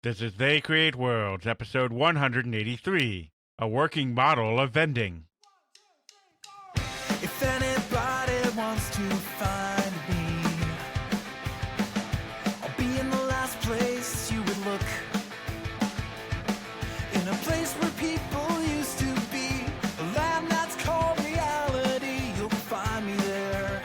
This is They Create Worlds, episode 183, a working model of vending. If anybody wants to find me, I'll be in the last place you would look. In a place where people used to be, a land that's called reality. You'll find me there.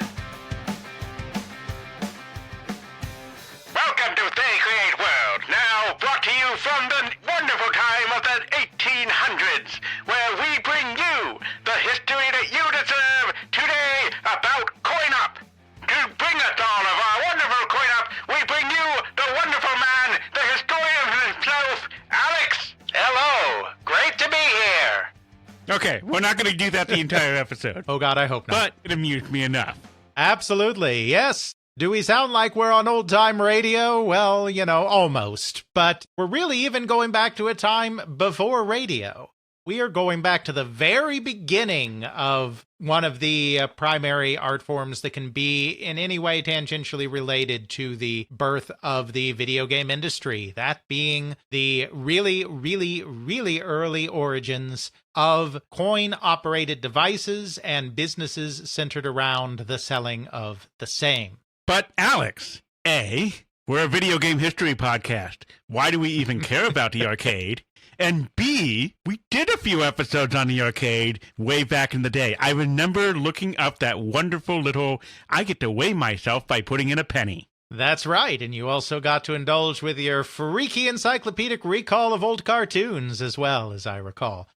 Welcome to They Create Worlds, now brought to you from the wonderful time of the 1800s, where we bring you the history that you deserve today about coin-op. To bring us all of our wonderful coin-op, we bring you the wonderful man, the historian himself, Alex. Hello, great to be here. Okay, we're not going to do that the entire episode. Oh God, I hope not. But it amused me enough. Absolutely, yes. Do we sound like we're on old-time radio? Well, almost. But we're really even going back to a time before radio. We are going back to the very beginning of one of the primary art forms that can be in any way tangentially related to the birth of the video game industry. That being the really, really, really early origins of coin-operated devices and businesses centered around the selling of the same. But Alex, A, we're a video game history podcast. Why do we even care about the arcade? And B, we did a few episodes on the arcade way back in the day. I remember looking up that wonderful little, I get to weigh myself by putting in a penny. That's right, and you also got to indulge with your freaky encyclopedic recall of old cartoons as well, as I recall.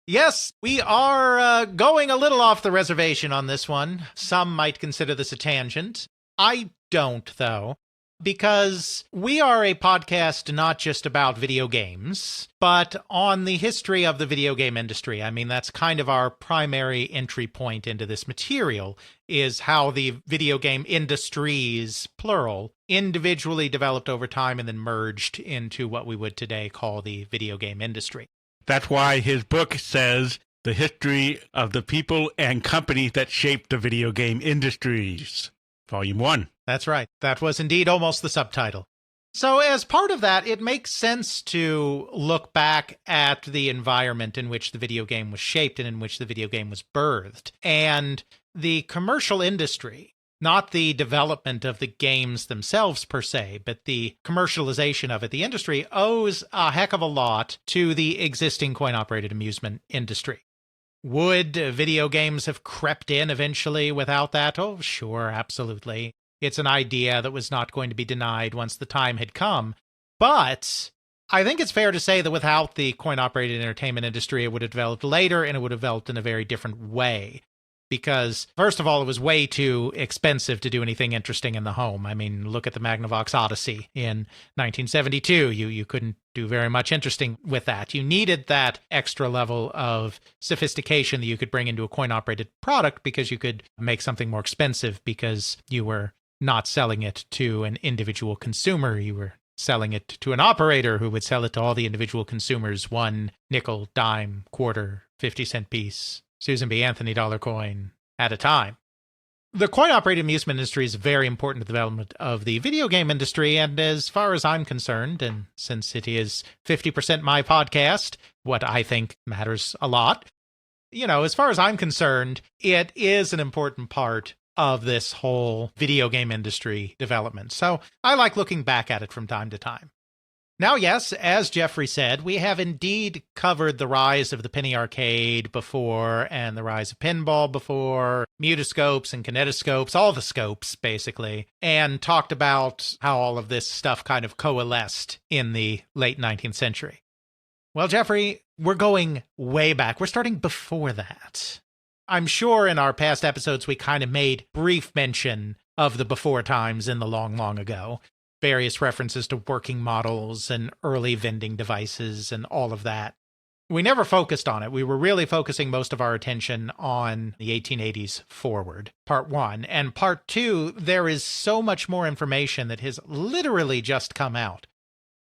Yes, we are going a little off the reservation on this one. Some might consider this a tangent. I don't, though, because we are a podcast not just about video games, but on the history of the video game industry. I mean, that's kind of our primary entry point into this material, is how the video game industries, plural, individually developed over time and then merged into what we would today call the video game industry. That's why his book says the history of the people and companies that shaped the video game industries. Volume 1. That's right. That was indeed almost the subtitle. So as part of that, it makes sense to look back at the environment in which the video game was shaped and in which the video game was birthed. And the commercial industry, not the development of the games themselves per se, but the commercialization of it, the industry owes a heck of a lot to the existing coin-operated amusement industry. Would video games have crept in eventually without that? Oh, sure, absolutely. It's an idea that was not going to be denied once the time had come. But I think it's fair to say that without the coin-operated entertainment industry, it would have developed later, and it would have developed in a very different way. Because, first of all, it was way too expensive to do anything interesting in the home. I mean, look at the Magnavox Odyssey in 1972. You couldn't do very much interesting with that. You needed that extra level of sophistication that you could bring into a coin-operated product because you could make something more expensive because you were not selling it to an individual consumer. You were selling it to an operator who would sell it to all the individual consumers, 1 nickel, dime, quarter, 50-cent piece, Susan B. Anthony dollar coin at a time. The coin-operated amusement industry is very important to the development of the video game industry, and as far as I'm concerned, and since it is 50% my podcast, what I think matters a lot, as far as I'm concerned, it is an important part of this whole video game industry development. So I like looking back at it from time to time. Now, yes, as Jeffrey said, we have indeed covered the rise of the penny arcade before, and the rise of pinball before, mutoscopes and kinetoscopes, all the scopes, basically, and talked about how all of this stuff kind of coalesced in the late 19th century. Well, Jeffrey, we're going way back. We're starting before that. I'm sure in our past episodes we kind of made brief mention of the before times in the long, long ago. Various references to working models and early vending devices and all of that. We never focused on it. We were really focusing most of our attention on the 1880s forward, part 1. And part 2, there is so much more information that has literally just come out.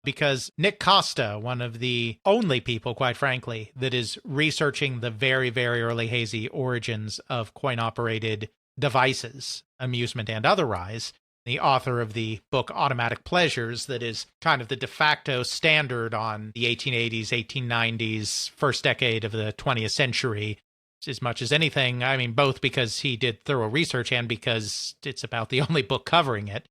Because Nick Costa, one of the only people, quite frankly, that is researching the very, very early hazy origins of coin-operated devices, amusement and otherwise, the author of the book Automatic Pleasures, that is kind of the de facto standard on the 1880s, 1890s, first decade of the 20th century. As much as anything, I mean, both because he did thorough research and because it's about the only book covering it.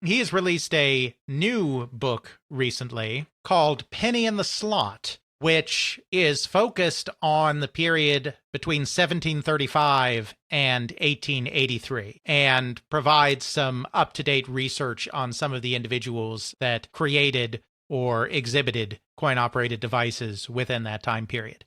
He has released a new book recently called Penny in the Slot, which is focused on the period between 1735 and 1883, and provides some up-to-date research on some of the individuals that created or exhibited coin-operated devices within that time period.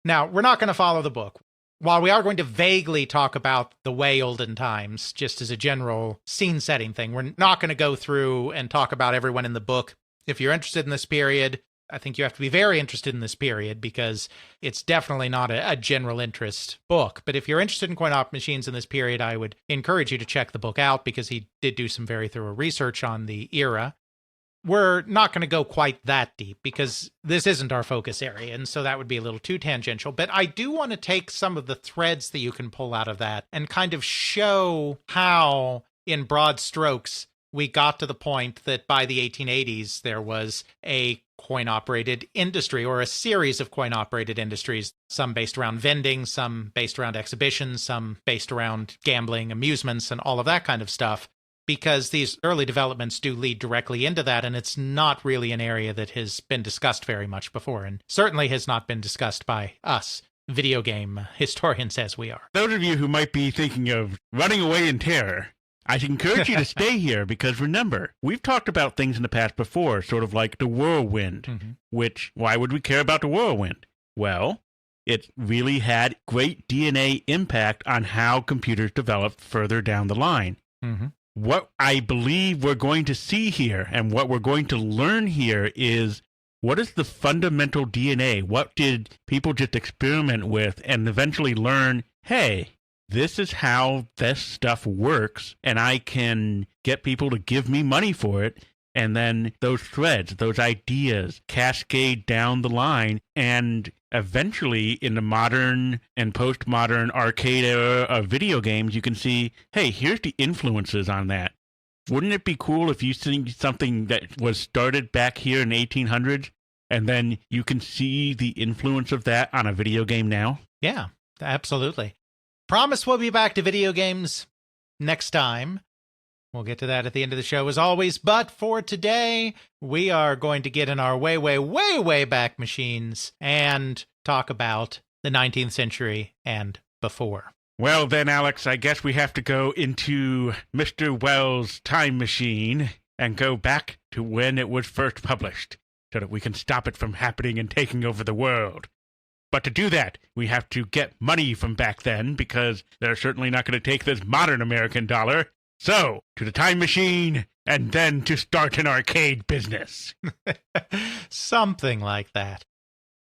Now, we're not going to follow the book. While we are going to vaguely talk about the way olden times, just as a general scene-setting thing, we're not going to go through and talk about everyone in the book. If you're interested in this period, I think you have to be very interested in this period because it's definitely not a general interest book. But if you're interested in coin-op machines in this period, I would encourage you to check the book out because he did do some very thorough research on the era. We're not going to go quite that deep because this isn't our focus area, and so that would be a little too tangential. But I do want to take some of the threads that you can pull out of that and kind of show how, in broad strokes, we got to the point that by the 1880s, there was a coin-operated industry, or a series of coin-operated industries, some based around vending, some based around exhibitions, some based around gambling, amusements, and all of that kind of stuff. Because these early developments do lead directly into that, and it's not really an area that has been discussed very much before, and certainly has not been discussed by us, video game historians as we are. Those of you who might be thinking of running away in terror, I encourage you to stay here, because remember, we've talked about things in the past before, sort of like the whirlwind, which, why would we care about the whirlwind? Well, it really had great DNA impact on how computers developed further down the line. What I believe we're going to see here and what we're going to learn here is, what is the fundamental DNA? What did people just experiment with and eventually learn, hey, this is how this stuff works, and I can get people to give me money for it. And then those threads, those ideas cascade down the line, and eventually in the modern and postmodern arcade era of video games, you can see, hey, here's the influences on that. Wouldn't it be cool if you see something that was started back here in the 1800s, and then you can see the influence of that on a video game now? Yeah, absolutely. Promise we'll be back to video games next time. We'll get to that at the end of the show as always, but for today, we are going to get in our way back machines and talk about the 19th century and before. Well then, Alex, I guess we have to go into Mr. Wells' time machine and go back to when it was first published, so that we can stop it from happening and taking over the world. But to do that, we have to get money from back then, because they're certainly not going to take this modern American dollar. So, to the time machine, and then to start an arcade business. Something like that.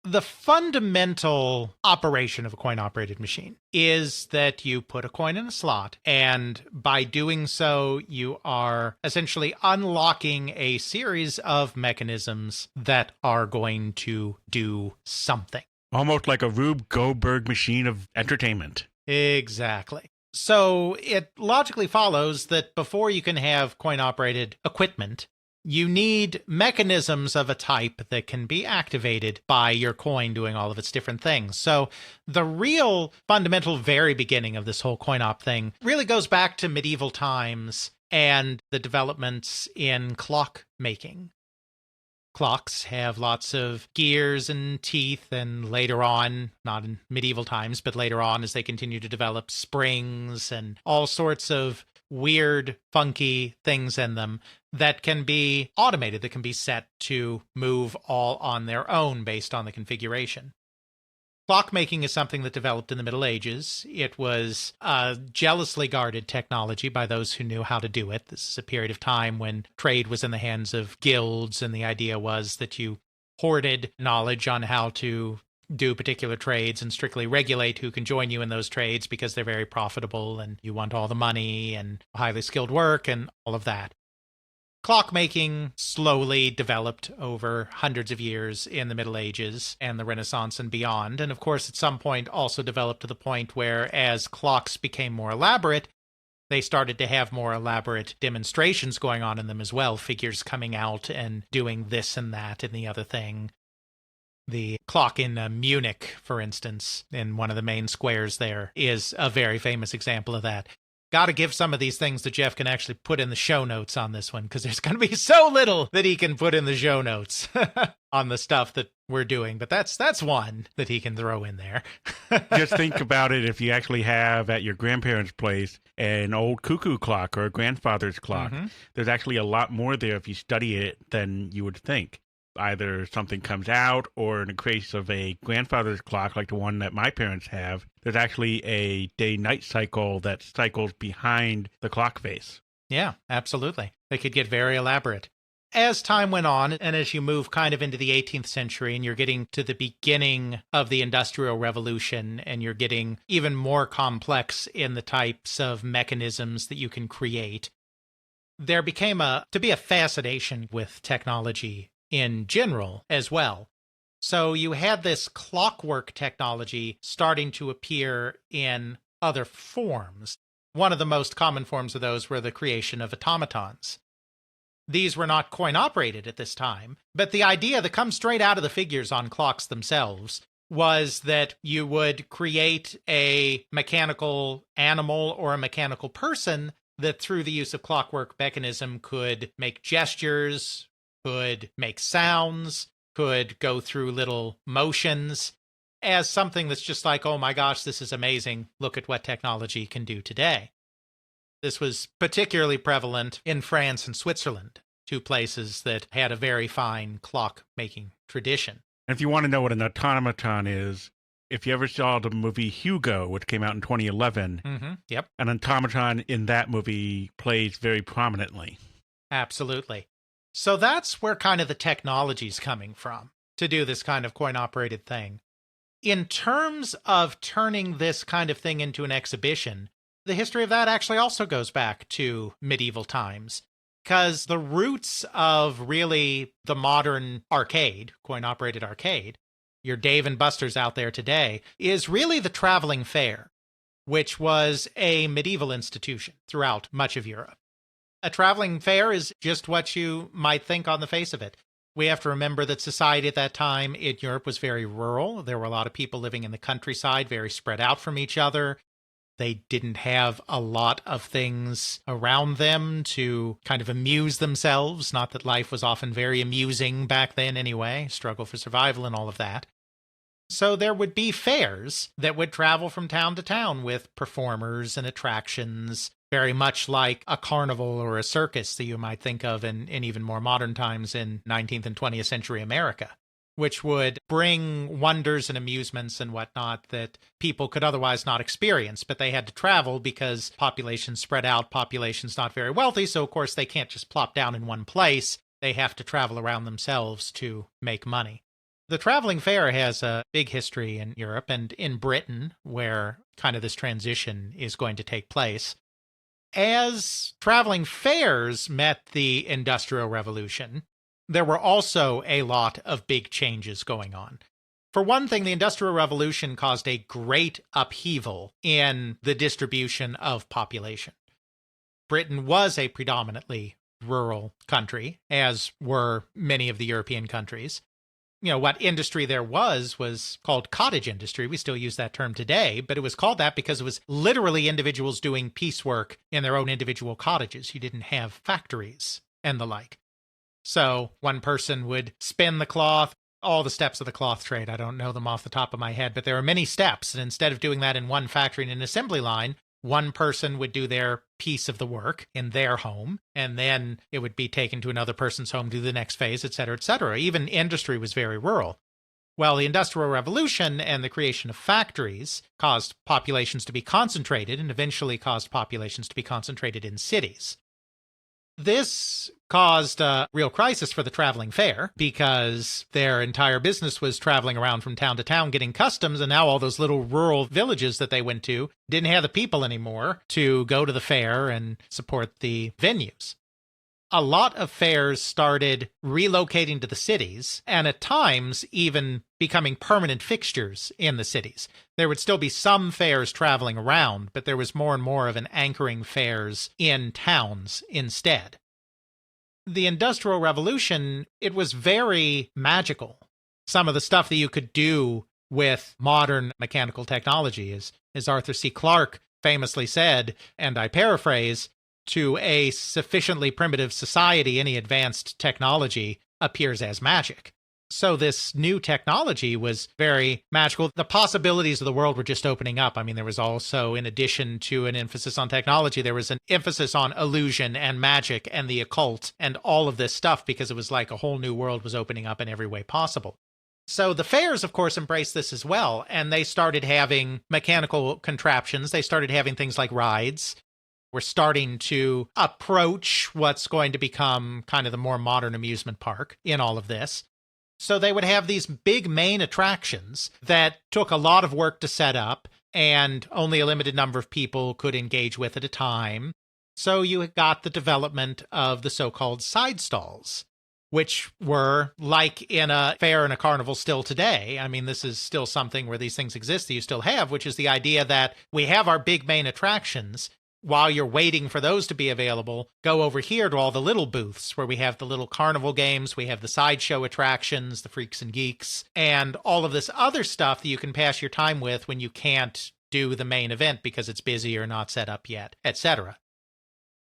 The fundamental operation of a coin-operated machine is that you put a coin in a slot, and by doing so, you are essentially unlocking a series of mechanisms that are going to do something. Almost like a Rube Goldberg machine of entertainment. Exactly. So it logically follows that before you can have coin-operated equipment, you need mechanisms of a type that can be activated by your coin doing all of its different things. So the real fundamental very beginning of this whole coin-op thing really goes back to medieval times and the developments in clock making. Clocks have lots of gears and teeth, and later on, not in medieval times, but later on as they continue to develop, springs and all sorts of weird, funky things in them that can be automated, that can be set to move all on their own based on the configuration. Clockmaking is something that developed in the Middle Ages. It was a jealously guarded technology by those who knew how to do it. This is a period of time when trade was in the hands of guilds, and the idea was that you hoarded knowledge on how to do particular trades and strictly regulate who can join you in those trades because they're very profitable and you want all the money and highly skilled work and all of that. Clockmaking slowly developed over hundreds of years in the Middle Ages and the Renaissance and beyond, and of course at some point also developed to the point where as clocks became more elaborate, they started to have more elaborate demonstrations going on in them as well, figures coming out and doing this and that and the other thing. The clock in Munich, for instance, in one of the main squares there, is a very famous example of that. Got to give some of these things that Jeff can actually put in the show notes on this one, because there's going to be so little that he can put in the show notes on the stuff that we're doing. But that's one that he can throw in there. Just think about it if you actually have at your grandparents' place an old cuckoo clock or a grandfather's clock. Mm-hmm. There's actually a lot more there if you study it than you would think. Either something comes out, or in the case of a grandfather's clock like the one that my parents have, there's actually a day-night cycle that cycles behind the clock face. Yeah, absolutely. They could get very elaborate. As time went on, and as you move kind of into the 18th century, and you're getting to the beginning of the Industrial Revolution, and you're getting even more complex in the types of mechanisms that you can create, there became to be a fascination with technology in general as well. So you had this clockwork technology starting to appear in other forms. One of the most common forms of those were the creation of automatons. These were not coin-operated at this time, but the idea that comes straight out of the figures on clocks themselves was that you would create a mechanical animal or a mechanical person that through the use of clockwork mechanism could make gestures, could make sounds, could go through little motions, as something that's just like, oh my gosh, this is amazing. Look at what technology can do today. This was particularly prevalent in France and Switzerland, two places that had a very fine clock-making tradition. And if you want to know what an automaton is, if you ever saw the movie Hugo, which came out in 2011, Yep. An automaton in that movie plays very prominently. Absolutely. So that's where kind of the technology's coming from to do this kind of coin-operated thing. In terms of turning this kind of thing into an exhibition, the history of that actually also goes back to medieval times, because the roots of really the modern arcade, coin-operated arcade, your Dave and Buster's out there today, is really the traveling fair, which was a medieval institution throughout much of Europe. A traveling fair is just what you might think on the face of it. We have to remember that society at that time in Europe was very rural. There were a lot of people living in the countryside, very spread out from each other. They didn't have a lot of things around them to kind of amuse themselves. Not that life was often very amusing back then anyway, struggle for survival and all of that. So there would be fairs that would travel from town to town with performers and attractions, very much like a carnival or a circus that you might think of in even more modern times in 19th and 20th century America, which would bring wonders and amusements and whatnot that people could otherwise not experience, but they had to travel because populations spread out, populations not very wealthy, so of course they can't just plop down in one place. They have to travel around themselves to make money. The traveling fair has a big history in Europe and in Britain, where kind of this transition is going to take place. As traveling fairs met the Industrial Revolution, there were also a lot of big changes going on. For one thing, the Industrial Revolution caused a great upheaval in the distribution of population. Britain was a predominantly rural country, as were many of the European countries. You know, what industry there was called cottage industry. We still use that term today, but it was called that because it was literally individuals doing piecework in their own individual cottages. You didn't have factories and the like. So one person would spin the cloth, all the steps of the cloth trade. I don't know them off the top of my head, but there are many steps. And instead of doing that in one factory in an assembly line, one person would do their piece of the work in their home, and then it would be taken to another person's home to do the next phase, et cetera, et cetera. Even industry was very rural. Well, the Industrial Revolution and the creation of factories caused populations to be concentrated and eventually caused populations to be concentrated in cities. This caused a real crisis for the traveling fair because their entire business was traveling around from town to town getting customs, and now all those little rural villages that they went to didn't have the people anymore to go to the fair and support the venues. a lot of fairs started relocating to the cities and at times even becoming permanent fixtures in the cities. There would still be some fairs traveling around, but there was more and more of an anchoring fairs in towns instead. The Industrial Revolution, it was very magical. Some of the stuff that you could do with modern mechanical technology, as Arthur C. Clarke famously said, and I paraphrase, to a sufficiently primitive society, any advanced technology appears as magic. So this new technology was very magical. The possibilities of the world were just opening up. I mean, there was also, in addition to an emphasis on technology, there was an emphasis on illusion and magic and the occult and all of this stuff, because it was like a whole new world was opening up in every way possible. So the fairs, of course, embraced this as well, and they started having mechanical contraptions. They started having things like rides. We're starting to approach what's going to become kind of the more modern amusement park in all of this. So they would have these big main attractions that took a lot of work to set up, and only a limited number of people could engage with at a time. So you got the development of the so-called side stalls, which were like in a fair and a carnival still today. I mean, this is still something where these things exist that you still have, which is the idea that we have our big main attractions. While you're waiting for those to be available, go over here to all the little booths where we have the little carnival games, we have the sideshow attractions, the freaks and geeks, and all of this other stuff that you can pass your time with when you can't do the main event because it's busy or not set up yet, etc.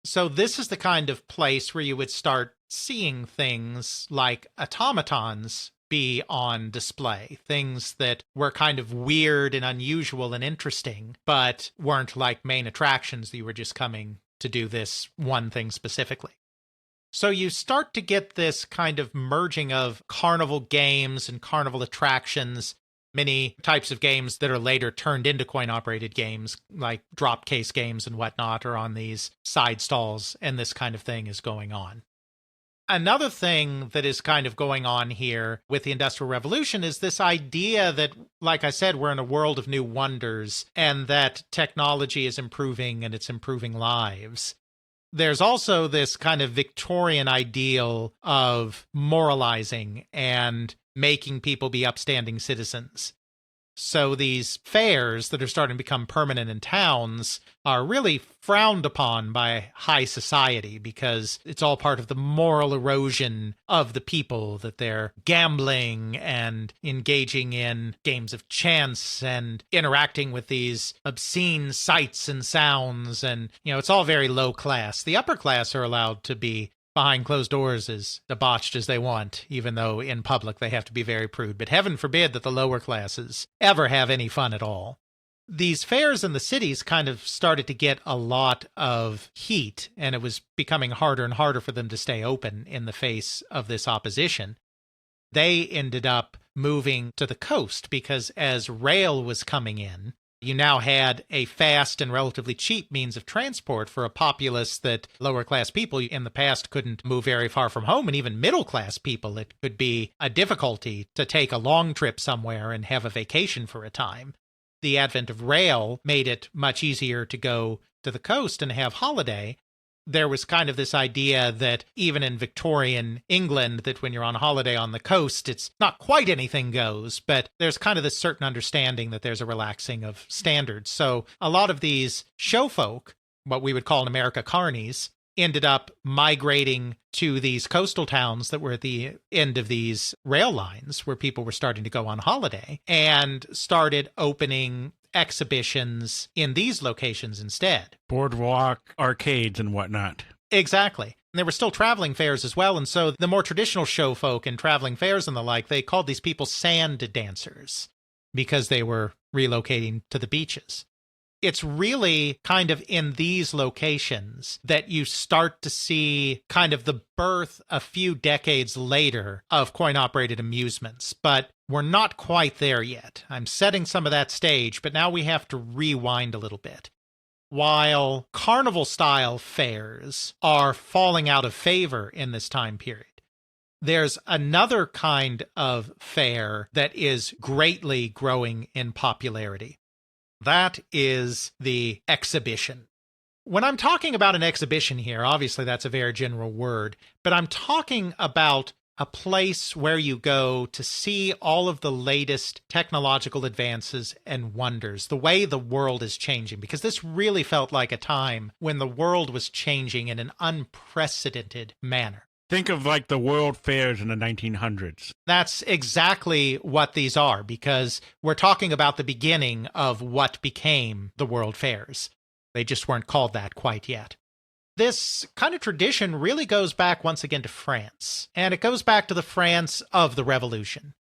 So this is the kind of place where you would start seeing things like automatons be on display, things that were kind of weird and unusual and interesting, but weren't like main attractions that you were just coming to do this one thing specifically. So you start to get this kind of merging of carnival games and carnival attractions, many types of games that are later turned into coin-operated games, like drop case games and whatnot, are on these side stalls, and this kind of thing is going on. Another thing that is kind of going on here with the Industrial Revolution is this idea that, like I said, we're in a world of new wonders and that technology is improving and it's improving lives. There's also this kind of Victorian ideal of moralizing and making people be upstanding citizens. So these fairs that are starting to become permanent in towns are really frowned upon by high society because it's all part of the moral erosion of the people, that they're gambling and engaging in games of chance and interacting with these obscene sights and sounds. And, it's all very low class. The upper class are allowed to be behind closed doors as debauched as they want, even though in public they have to be very prude. But heaven forbid that the lower classes ever have any fun at all. These fairs in the cities kind of started to get a lot of heat, and it was becoming harder and harder for them to stay open in the face of this opposition. They ended up moving to the coast because as rail was coming in, you now had a fast and relatively cheap means of transport for a populace that lower class people in the past couldn't move very far from home, and even middle class people, it could be a difficulty to take a long trip somewhere and have a vacation for a time. The advent of rail made it much easier to go to the coast and have holiday. There was kind of this idea that even in Victorian England, that when you're on holiday on the coast, it's not quite anything goes, but there's kind of this certain understanding that there's a relaxing of standards. So a lot of these show folk, what we would call in America carnies, ended up migrating to these coastal towns that were at the end of these rail lines where people were starting to go on holiday and started opening exhibitions in these locations instead. Boardwalk, arcades, and whatnot. Exactly. And there were still traveling fairs as well, and so the more traditional show folk and traveling fairs and the like, they called these people sand dancers because they were relocating to the beaches. It's really kind of in these locations that you start to see kind of the birth a few decades later of coin-operated amusements, but we're not quite there yet. I'm setting some of that stage, but now we have to rewind a little bit. While carnival-style fairs are falling out of favor in this time period, there's another kind of fair that is greatly growing in popularity. That is the exhibition. When I'm talking about an exhibition here, obviously that's a very general word, but I'm talking about a place where you go to see all of the latest technological advances and wonders, the way the world is changing, because this really felt like a time when the world was changing in an unprecedented manner. Think of like the world fairs in the 1900s. That's exactly what these are, because we're talking about the beginning of what became the world fairs. They just weren't called that quite yet. This kind of tradition really goes back once again to France, and it goes back to the France of the Revolution.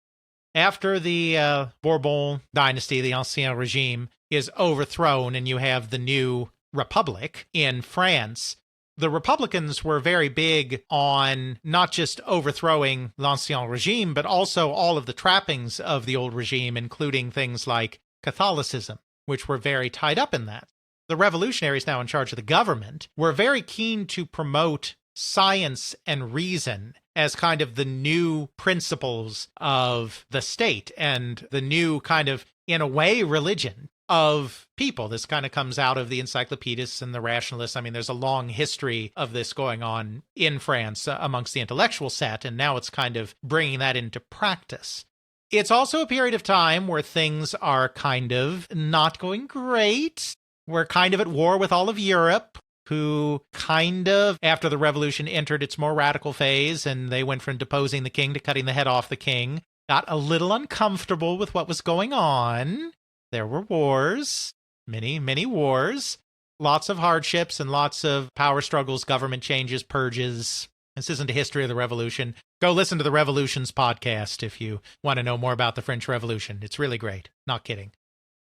After the Bourbon dynasty, the Ancien Regime, is overthrown and you have the new Republic in France, the Republicans were very big on not just overthrowing l'Ancien Regime, but also all of the trappings of the old regime, including things like Catholicism, which were very tied up in that. The revolutionaries now in charge of the government were very keen to promote science and reason as kind of the new principles of the state and the new kind of, in a way, religion of people. This kind of comes out of the encyclopedists and the rationalists. I mean, there's a long history of this going on in France amongst the intellectual set, and now it's kind of bringing that into practice. It's also a period of time where things are kind of not going great. We're kind of at war with all of Europe, who kind of, after the revolution entered its more radical phase, and they went from deposing the king to cutting the head off the king, got a little uncomfortable with what was going on. There were wars, many, many wars, lots of hardships and lots of power struggles, government changes, purges. This isn't a history of the revolution. Go listen to the Revolutions podcast if you want to know more about the French Revolution. It's really great. Not kidding.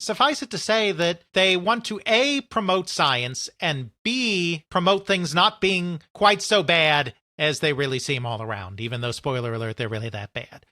Suffice it to say that they want to A, promote science, and B, promote things not being quite so bad as they really seem all around, even though, spoiler alert, they're really that bad.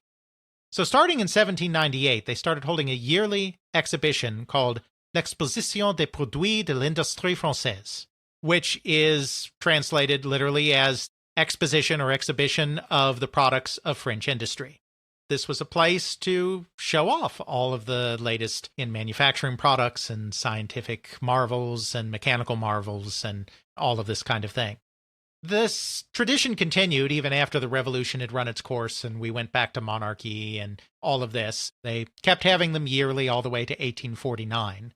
So starting in 1798, they started holding a yearly exhibition called L'Exposition des Produits de l'Industrie Française, which is translated literally as Exposition or Exhibition of the Products of French Industry. This was a place to show off all of the latest in manufacturing products and scientific marvels and mechanical marvels and all of this kind of thing. This tradition continued even after the revolution had run its course and we went back to monarchy and all of this. They kept having them yearly all the way to 1849.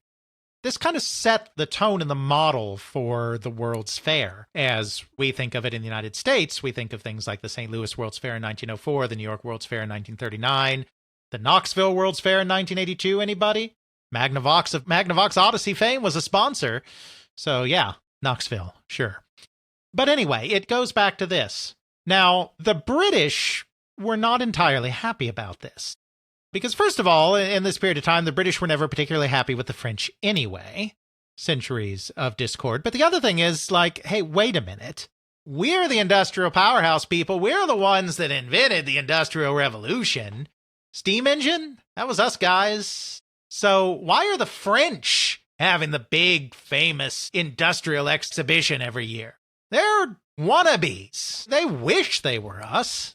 This kind of set the tone and the model for the World's Fair. As we think of it in the United States, we think of things like the St. Louis World's Fair in 1904, the New York World's Fair in 1939, the Knoxville World's Fair in 1982. Anybody? Magnavox of Magnavox Odyssey fame was a sponsor. So yeah, Knoxville, sure. But anyway, it goes back to this. Now, the British were not entirely happy about this. Because first of all, in this period of time, the British were never particularly happy with the French anyway. Centuries of discord. But the other thing is like, hey, wait a minute. We're the industrial powerhouse people. We're the ones that invented the Industrial Revolution. Steam engine? That was us guys. So why are the French having the big, famous industrial exhibition every year? They're wannabes. They wish they were us.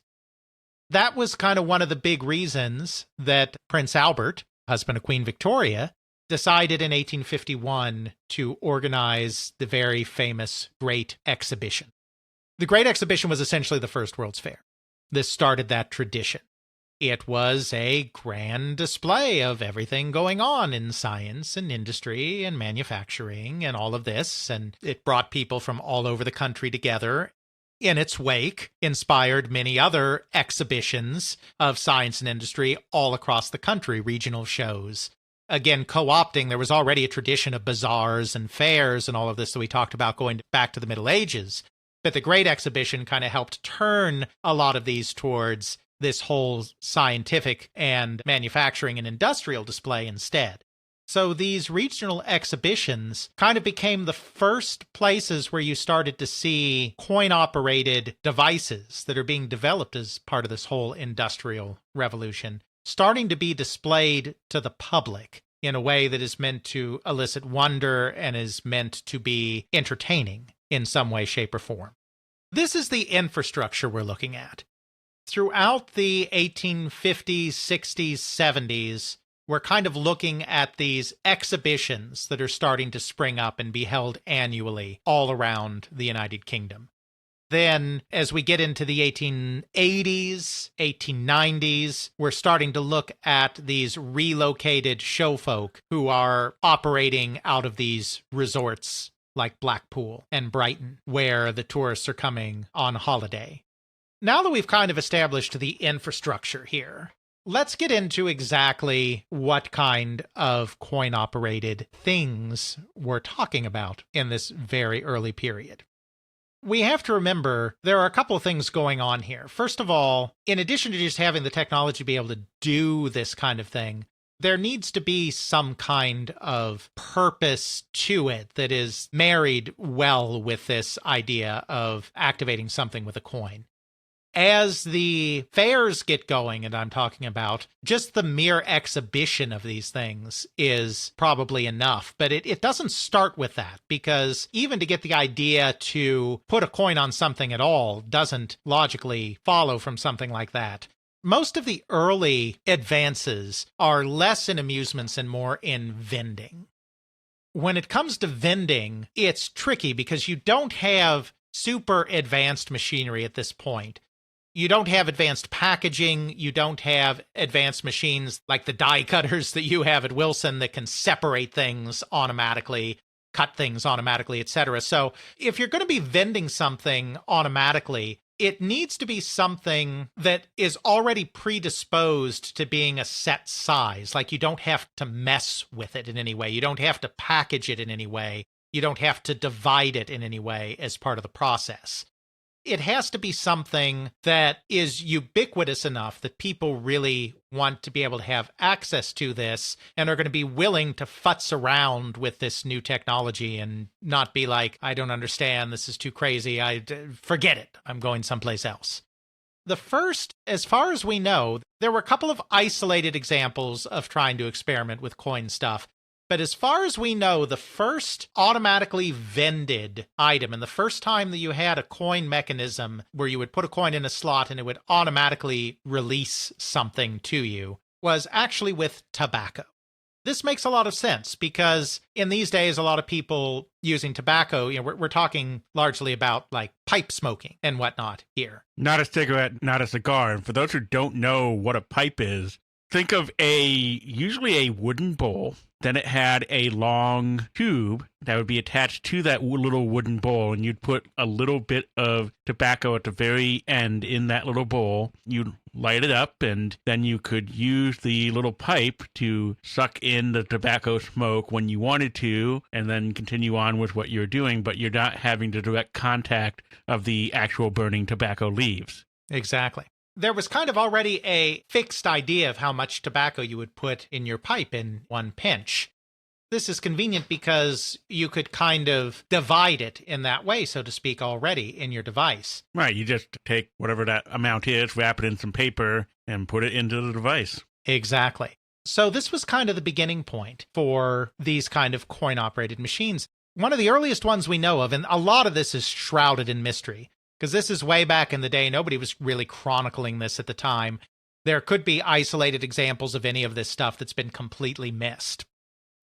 That was kind of one of the big reasons that Prince Albert, husband of Queen Victoria, decided in 1851 to organize the very famous Great Exhibition. The Great Exhibition was essentially the first World's Fair. This started that tradition. It was a grand display of everything going on in science and industry and manufacturing and all of this, and it brought people from all over the country together. In its wake, inspired many other exhibitions of science and industry all across the country, regional shows. Again, co-opting, there was already a tradition of bazaars and fairs and all of this that we talked about going back to the Middle Ages. But the Great Exhibition kind of helped turn a lot of these towards this whole scientific and manufacturing and industrial display instead. So these regional exhibitions kind of became the first places where you started to see coin-operated devices that are being developed as part of this whole industrial revolution, starting to be displayed to the public in a way that is meant to elicit wonder and is meant to be entertaining in some way, shape, or form. This is the infrastructure we're looking at. Throughout the 1850s, 60s, 70s, we're kind of looking at these exhibitions that are starting to spring up and be held annually all around the United Kingdom. Then, as we get into the 1880s, 1890s, we're starting to look at these relocated showfolk who are operating out of these resorts like Blackpool and Brighton, where the tourists are coming on holiday. Now that we've kind of established the infrastructure here, let's get into exactly what kind of coin-operated things we're talking about in this very early period. We have to remember there are a couple of things going on here. First of all, in addition to just having the technology be able to do this kind of thing, there needs to be some kind of purpose to it that is married well with this idea of activating something with a coin. As the fairs get going, and I'm talking about just the mere exhibition of these things is probably enough, but it doesn't start with that, because even to get the idea to put a coin on something at all doesn't logically follow from something like that. Most of the early advances are less in amusements and more in vending. When it comes to vending, it's tricky because you don't have super advanced machinery at this point. You don't have advanced packaging. You don't have advanced machines like the die cutters that you have at Wilson that can separate things automatically, cut things automatically, etc. So if you're going to be vending something automatically, it needs to be something that is already predisposed to being a set size. Like, you don't have to mess with it in any way. You don't have to package it in any way. You don't have to divide it in any way as part of the process. It has to be something that is ubiquitous enough that people really want to be able to have access to this and are going to be willing to futz around with this new technology and not be like, I don't understand, this is too crazy, forget it, I'm going someplace else. The first, as far as we know, there were a couple of isolated examples of trying to experiment with coin stuff. But as far as we know, the first automatically vended item, and the first time that you had a coin mechanism where you would put a coin in a slot and it would automatically release something to you, was actually with tobacco. This makes a lot of sense because in these days, a lot of people using tobacco, we're talking largely about like pipe smoking and whatnot here. Not a cigarette, not a cigar. And for those who don't know what a pipe is, think of usually a wooden bowl. Then it had a long tube that would be attached to that little wooden bowl, and you'd put a little bit of tobacco at the very end in that little bowl. You'd light it up, and then you could use the little pipe to suck in the tobacco smoke when you wanted to, and then continue on with what you're doing, but you're not having the direct contact of the actual burning tobacco leaves. Exactly. There was kind of already a fixed idea of how much tobacco you would put in your pipe in one pinch. This is convenient because you could kind of divide it in that way, so to speak, already in your device. Right, you just take whatever that amount is, wrap it in some paper, and put it into the device. Exactly. So this was kind of the beginning point for these kind of coin-operated machines. One of the earliest ones we know of, and a lot of this is shrouded in mystery, because this is way back in the day. Nobody was really chronicling this at the time. There could be isolated examples of any of this stuff that's been completely missed.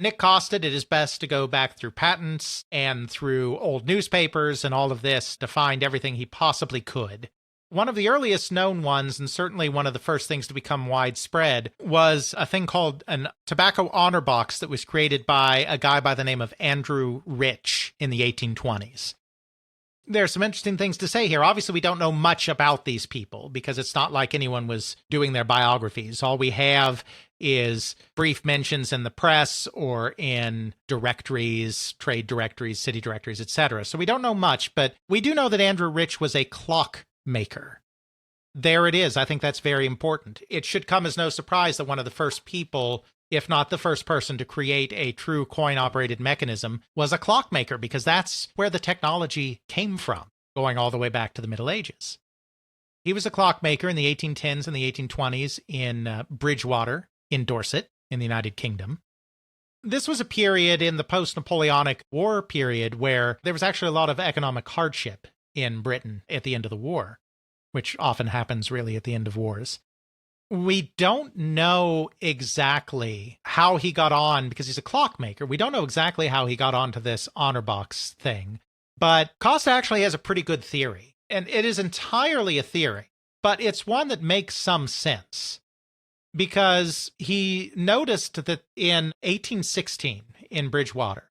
Nick Costa did his best to go back through patents and through old newspapers and all of this to find everything he possibly could. One of the earliest known ones, and certainly one of the first things to become widespread, was a thing called an tobacco honor box that was created by a guy by the name of Andrew Rich in the 1820s. There's some interesting things to say here. Obviously, we don't know much about these people because it's not like anyone was doing their biographies. All we have is brief mentions in the press or in directories, trade directories, city directories, etc. So we don't know much, but we do know that Andrew Rich was a clockmaker. There it is. I think that's very important. It should come as no surprise that one of the first people, if not the first person to create a true coin-operated mechanism, was a clockmaker, because that's where the technology came from, going all the way back to the Middle Ages. He was a clockmaker in the 1810s and the 1820s in Bridgewater, in Dorset, in the United Kingdom. This was a period in the post-Napoleonic War period where there was actually a lot of economic hardship in Britain at the end of the war, which often happens really at the end of wars. We don't know exactly how he got on, because he's a clockmaker. We don't know exactly how he got onto this honor box thing. But Costa actually has a pretty good theory. And it is entirely a theory, but it's one that makes some sense. Because he noticed that in 1816 in Bridgewater,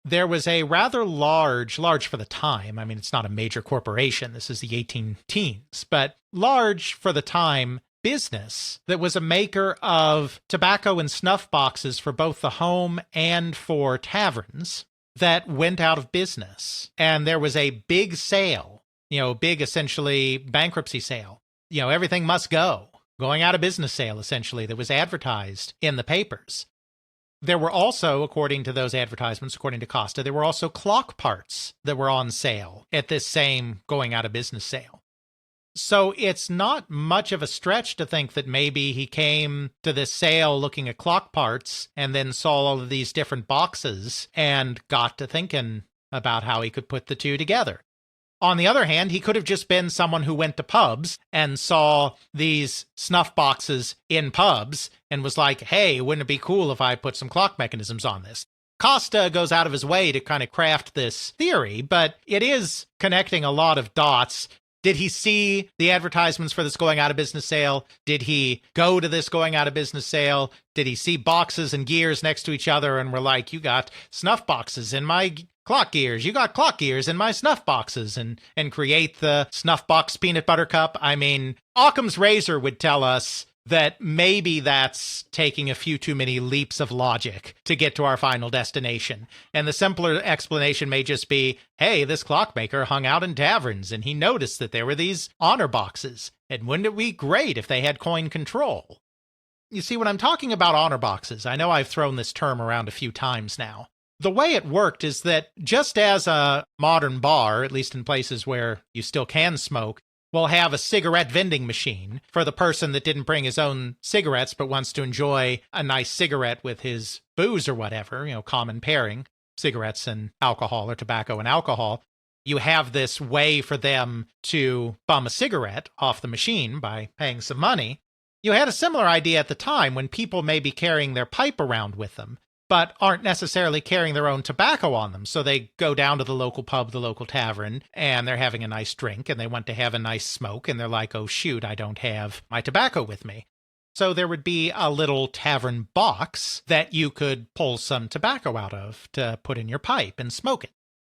there was a rather large for the time, I mean, it's not a major corporation, this is the 18 teens, but large for the time business that was a maker of tobacco and snuff boxes for both the home and for taverns that went out of business. And there was a big sale, big essentially bankruptcy sale. Everything must go. Going out of business sale, essentially, that was advertised in the papers. There were also, according to those advertisements, according to Costa, there were also clock parts that were on sale at this same going out of business sale. So it's not much of a stretch to think that maybe he came to this sale looking at clock parts and then saw all of these different boxes and got to thinking about how he could put the two together. On the other hand, he could have just been someone who went to pubs and saw these snuff boxes in pubs and was like, hey, wouldn't it be cool if I put some clock mechanisms on this? Costa goes out of his way to kind of craft this theory, but it is connecting a lot of dots. Did he see the advertisements for this going out of business sale? Did he go to this going out of business sale? Did he see boxes and gears next to each other and were like, you got snuff boxes in my clock gears, you got clock gears in my snuff boxes, and create the snuff box peanut butter cup? I mean, Occam's razor would tell us that maybe that's taking a few too many leaps of logic to get to our final destination. And the simpler explanation may just be, hey, this clockmaker hung out in taverns and he noticed that there were these honor boxes. And wouldn't it be great if they had coin control? You see, when I'm talking about honor boxes, I know I've thrown this term around a few times now. The way it worked is that just as a modern bar, at least in places where you still can smoke, will have a cigarette vending machine for the person that didn't bring his own cigarettes but wants to enjoy a nice cigarette with his booze or whatever, common pairing, cigarettes and alcohol or tobacco and alcohol. You have this way for them to bum a cigarette off the machine by paying some money. You had a similar idea at the time when people may be carrying their pipe around with them, but aren't necessarily carrying their own tobacco on them. So they go down to the local pub, the local tavern, and they're having a nice drink, and they want to have a nice smoke, and they're like, oh, shoot, I don't have my tobacco with me. So there would be a little tavern box that you could pull some tobacco out of to put in your pipe and smoke it.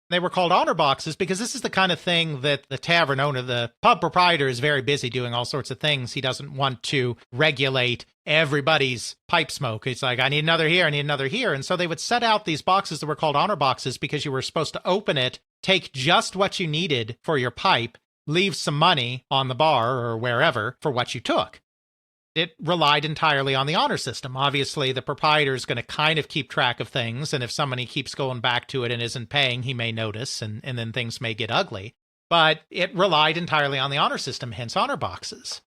They were called honor boxes because this is the kind of thing that the tavern owner, the pub proprietor, is very busy doing all sorts of things. He doesn't want to regulate everybody's pipe smoke. It's like, I need another here, I need another here. And so they would set out these boxes that were called honor boxes because you were supposed to open it, take just what you needed for your pipe, leave some money on the bar or wherever for what you took. It relied entirely on the honor system. Obviously, the proprietor is going to kind of keep track of things, and if somebody keeps going back to it and isn't paying, he may notice, and then things may get ugly. But it relied entirely on the honor system, hence honor boxes.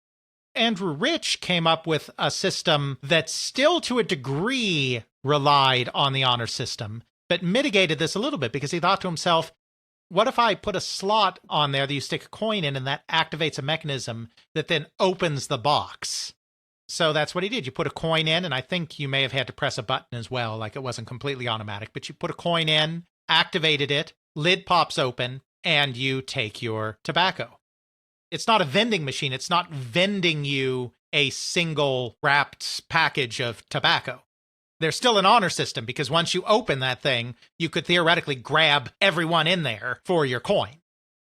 Andrew Rich came up with a system that still to a degree relied on the honor system, but mitigated this a little bit because he thought to himself, what if I put a slot on there that you stick a coin in and that activates a mechanism that then opens the box? So that's what he did. You put a coin in, and I think you may have had to press a button as well, like it wasn't completely automatic, but you put a coin in, activated it, lid pops open, and you take your tobacco. It's not a vending machine. It's not vending you a single wrapped package of tobacco. There's still an honor system because once you open that thing, you could theoretically grab everyone in there for your coin.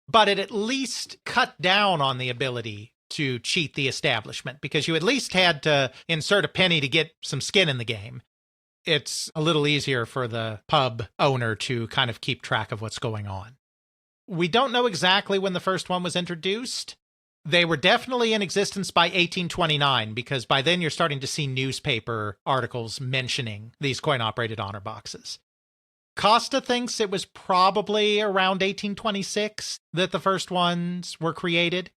But it at least cut down on the ability to cheat the establishment because you at least had to insert a penny to get some skin in the game. It's a little easier for the pub owner to kind of keep track of what's going on. We don't know exactly when the first one was introduced. They were definitely in existence by 1829 because by then you're starting to see newspaper articles mentioning these coin-operated honor boxes. Costa thinks it was probably around 1826 that the first ones were created.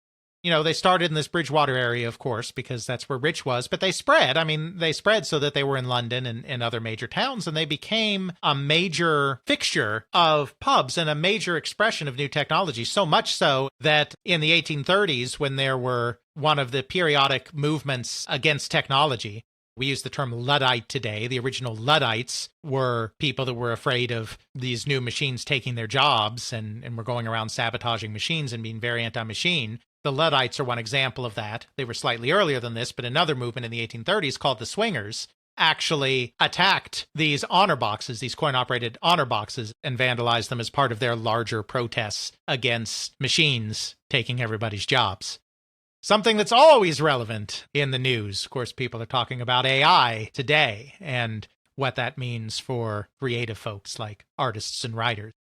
You know, they started in this Bridgewater area, of course, because that's where Rich was, but they spread. I mean, they spread so that they were in London and other major towns, and they became a major fixture of pubs and a major expression of new technology, so much so that in the 1830s, when there were one of the periodic movements against technology, we use the term Luddite today. The original Luddites were people that were afraid of these new machines taking their jobs and were going around sabotaging machines and being very anti-machine. The Luddites are one example of that. They were slightly earlier than this, but another movement in the 1830s called the Swingers actually attacked these honor boxes, these coin-operated honor boxes, and vandalized them as part of their larger protests against machines taking everybody's jobs. Something that's always relevant in the news. Of course, people are talking about AI today and what that means for creative folks like artists and writers.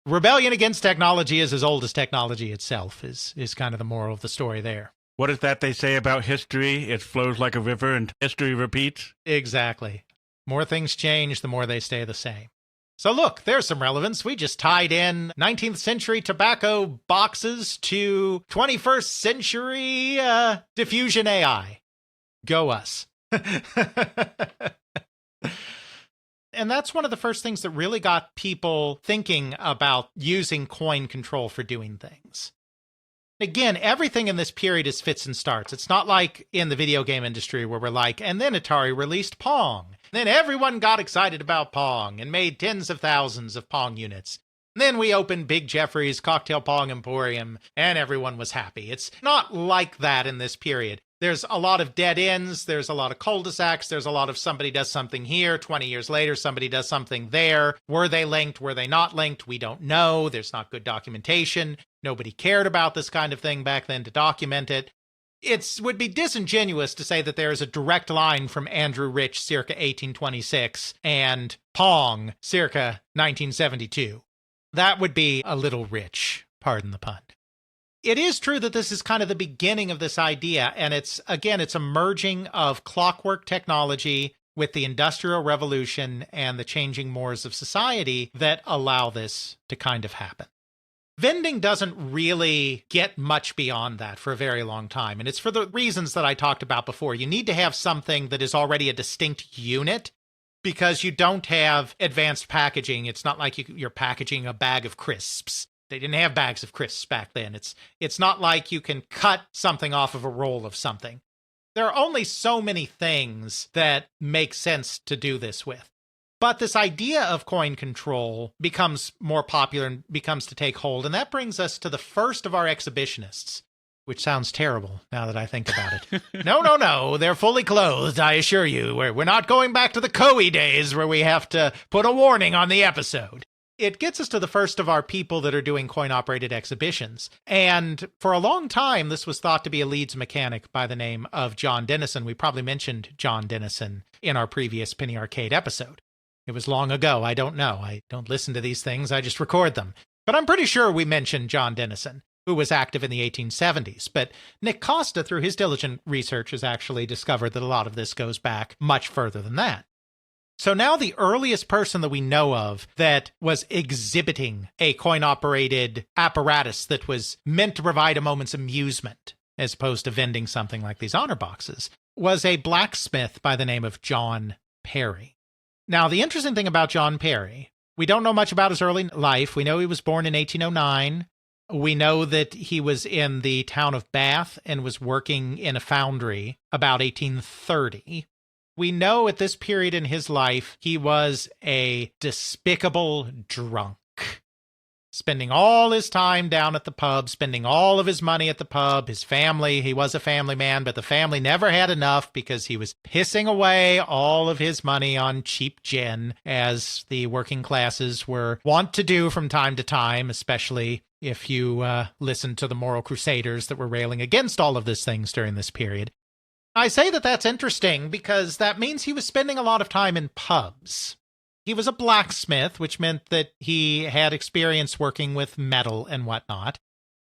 Rebellion against technology is as old as technology itself, is kind of the moral of the story there. What is that they say about history? It flows like a river and history repeats? Exactly. More things change, the more they stay the same. So look, there's some relevance. We just tied in 19th century tobacco boxes to 21st century diffusion AI. Go us. And that's one of the first things that really got people thinking about using coin control for doing things. Again, everything in this period is fits and starts. It's not like in the video game industry where we're like, and then Atari released Pong. Then everyone got excited about Pong and made tens of thousands of Pong units. And then we opened Big Jeffrey's Cocktail Pong Emporium and everyone was happy. It's not like that in this period. There's a lot of dead ends. There's a lot of cul-de-sacs. There's a lot of somebody does something here. 20 years later, somebody does something there. Were they linked? Were they not linked? We don't know. There's not good documentation. Nobody cared about this kind of thing back then to document it. It would be disingenuous to say that there is a direct line from Andrew Rich circa 1826 and Pong circa 1972. That would be a little rich, pardon the pun. It is true that this is kind of the beginning of this idea, and it's a merging of clockwork technology with the Industrial Revolution and the changing mores of society that allow this to kind of happen. Vending doesn't really get much beyond that for a very long time, and it's for the reasons that I talked about before. You need to have something that is already a distinct unit because you don't have advanced packaging. It's not like you're packaging a bag of crisps. They didn't have bags of crisps back then. It's not like you can cut something off of a roll of something. There are only so many things that make sense to do this with. But this idea of coin control becomes more popular and becomes to take hold. And that brings us to the first of our exhibitionists, which sounds terrible now that I think about it. No. They're fully clothed, I assure you. We're not going back to the Coe days where we have to put a warning on the episode. It gets us to the first of our people that are doing coin-operated exhibitions. And for a long time, this was thought to be a Leeds mechanic by the name of John Dennison. We probably mentioned John Dennison in our previous Penny Arcade episode. It was long ago. I don't know. I don't listen to these things. I just record them. But I'm pretty sure we mentioned John Dennison, who was active in the 1870s. But Nick Costa, through his diligent research, has actually discovered that a lot of this goes back much further than that. So now the earliest person that we know of that was exhibiting a coin-operated apparatus that was meant to provide a moment's amusement, as opposed to vending something like these honor boxes, was a blacksmith by the name of John Perry. Now, the interesting thing about John Perry, we don't know much about his early life. We know he was born in 1809. We know that he was in the town of Bath and was working in a foundry about 1830. We know at this period in his life, he was a despicable drunk, spending all his time down at the pub, spending all of his money at the pub, his family. He was a family man, but the family never had enough because he was pissing away all of his money on cheap gin, as the working classes were wont to do from time to time, especially if you listen to the moral crusaders that were railing against all of these things during this period. I say that that's interesting because that means he was spending a lot of time in pubs. He was a blacksmith, which meant that he had experience working with metal and whatnot.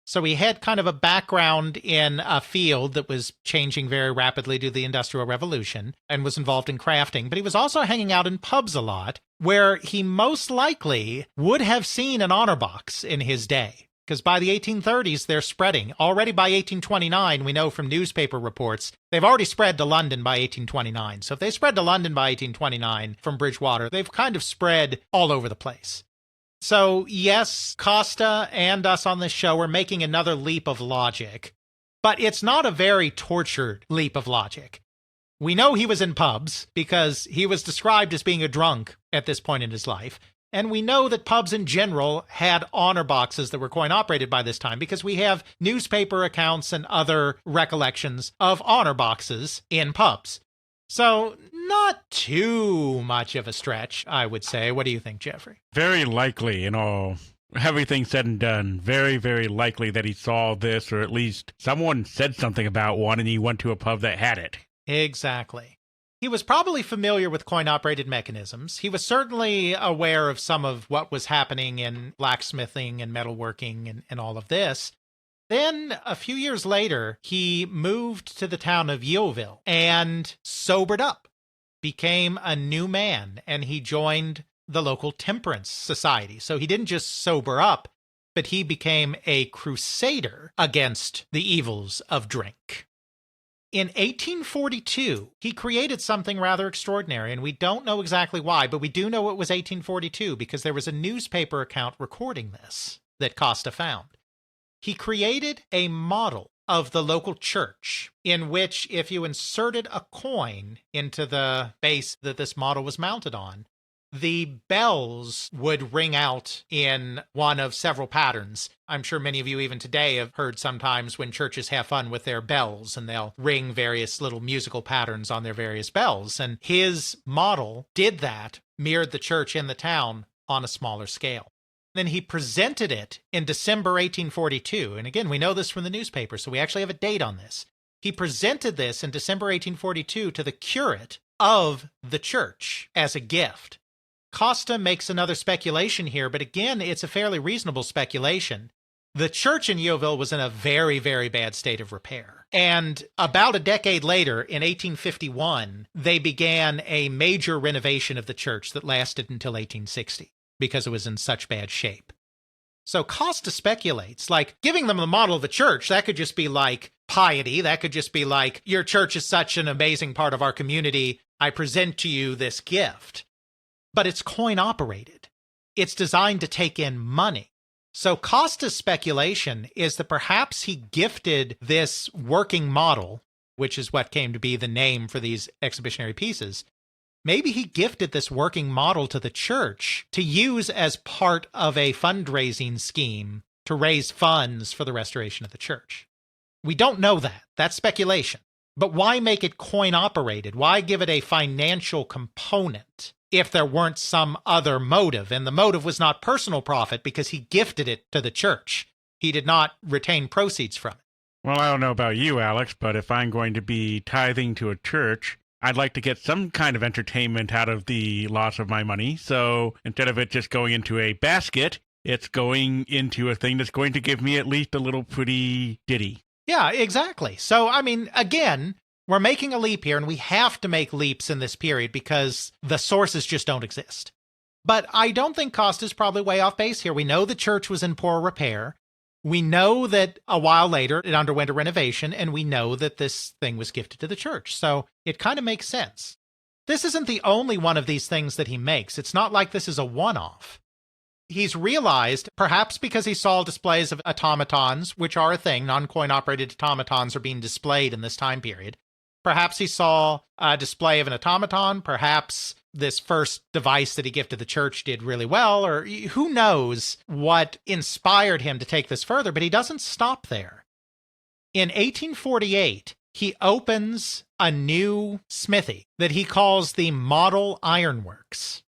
So he had kind of a background in a field that was changing very rapidly due to the Industrial Revolution and was involved in crafting. But he was also hanging out in pubs a lot, where he most likely would have seen an honor box in his day. because by the 1830s, they're spreading. Already by 1829, we know from newspaper reports, they've already spread to London by 1829. So if they spread to London by 1829 from Bridgewater, they've kind of spread all over the place. So yes, Costa and us on this show are making another leap of logic, but it's not a very tortured leap of logic. We know he was in pubs because he was described as being a drunk at this point in his life. And we know that pubs in general had honor boxes that were coin operated by this time because we have newspaper accounts and other recollections of honor boxes in pubs. So not too much of a stretch, I would say. What do you think, Jeffrey? Very likely, everything said and done, very, very likely that he saw this, or at least someone said something about one and he went to a pub that had it. Exactly. He was probably familiar with coin-operated mechanisms. He was certainly aware of some of what was happening in blacksmithing and metalworking and all of this. Then, a few years later, he moved to the town of Yeovil and sobered up, became a new man, and he joined the local temperance society. So he didn't just sober up, but he became a crusader against the evils of drink. In 1842, he created something rather extraordinary, and we don't know exactly why, but we do know it was 1842 because there was a newspaper account recording this that Costa found. He created a model of the local church in which if you inserted a coin into the base that this model was mounted on, the bells would ring out in one of several patterns. I'm sure many of you even today have heard sometimes when churches have fun with their bells and they'll ring various little musical patterns on their various bells. And his model did that, mirrored the church in the town on a smaller scale. Then he presented it in December 1842. And again, we know this from the newspaper, so we actually have a date on this. He presented this in December 1842 to the curate of the church as a gift. Costa makes another speculation here, but again, it's a fairly reasonable speculation. The church in Yeovil was in a very, very bad state of repair. And about a decade later, in 1851, they began a major renovation of the church that lasted until 1860 because it was in such bad shape. So Costa speculates, like, giving them the model of the church, that could just be like piety. That could just be like, your church is such an amazing part of our community. I present to you this gift. But it's coin operated. It's designed to take in money. So Costa's speculation is that perhaps he gifted this working model, which is what came to be the name for these exhibitionary pieces. Maybe he gifted this working model to the church to use as part of a fundraising scheme to raise funds for the restoration of the church. We don't know that. That's speculation. But why make it coin operated? Why give it a financial component if there weren't some other motive? And the motive was not personal profit because he gifted it to the church. He did not retain proceeds from it. Well, I don't know about you, Alex, but if I'm going to be tithing to a church, I'd like to get some kind of entertainment out of the loss of my money. So instead of it just going into a basket, it's going into a thing that's going to give me at least a little pretty ditty. Yeah, exactly. So, I mean, again, we're making a leap here, and we have to make leaps in this period because the sources just don't exist. But I don't think Costa's probably way off base here. We know the church was in poor repair. We know that a while later it underwent a renovation, and we know that this thing was gifted to the church. So it kind of makes sense. This isn't the only one of these things that he makes. It's not like this is a one-off. He's realized, perhaps because he saw displays of automatons, which are a thing, non-coin operated automatons are being displayed in this time period. Perhaps he saw a display of an automaton. Perhaps this first device that he gifted the church did really well, or who knows what inspired him to take this further, but he doesn't stop there. In 1848, he opens a new smithy that he calls the Model Ironworks.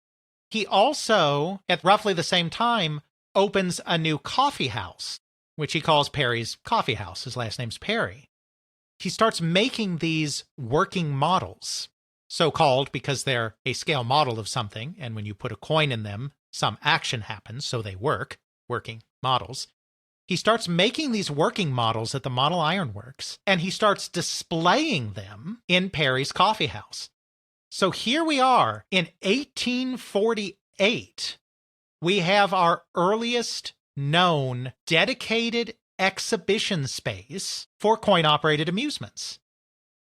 He also, at roughly the same time, opens a new coffee house, which he calls Perry's Coffee House. His last name's Perry. He starts making these working models, so-called because they're a scale model of something, and when you put a coin in them, some action happens, so they work, working models. He starts making these working models at the Model Ironworks, and he starts displaying them in Perry's Coffee House. So here we are in 1848. We have our earliest known dedicated exhibition space for coin-operated amusements.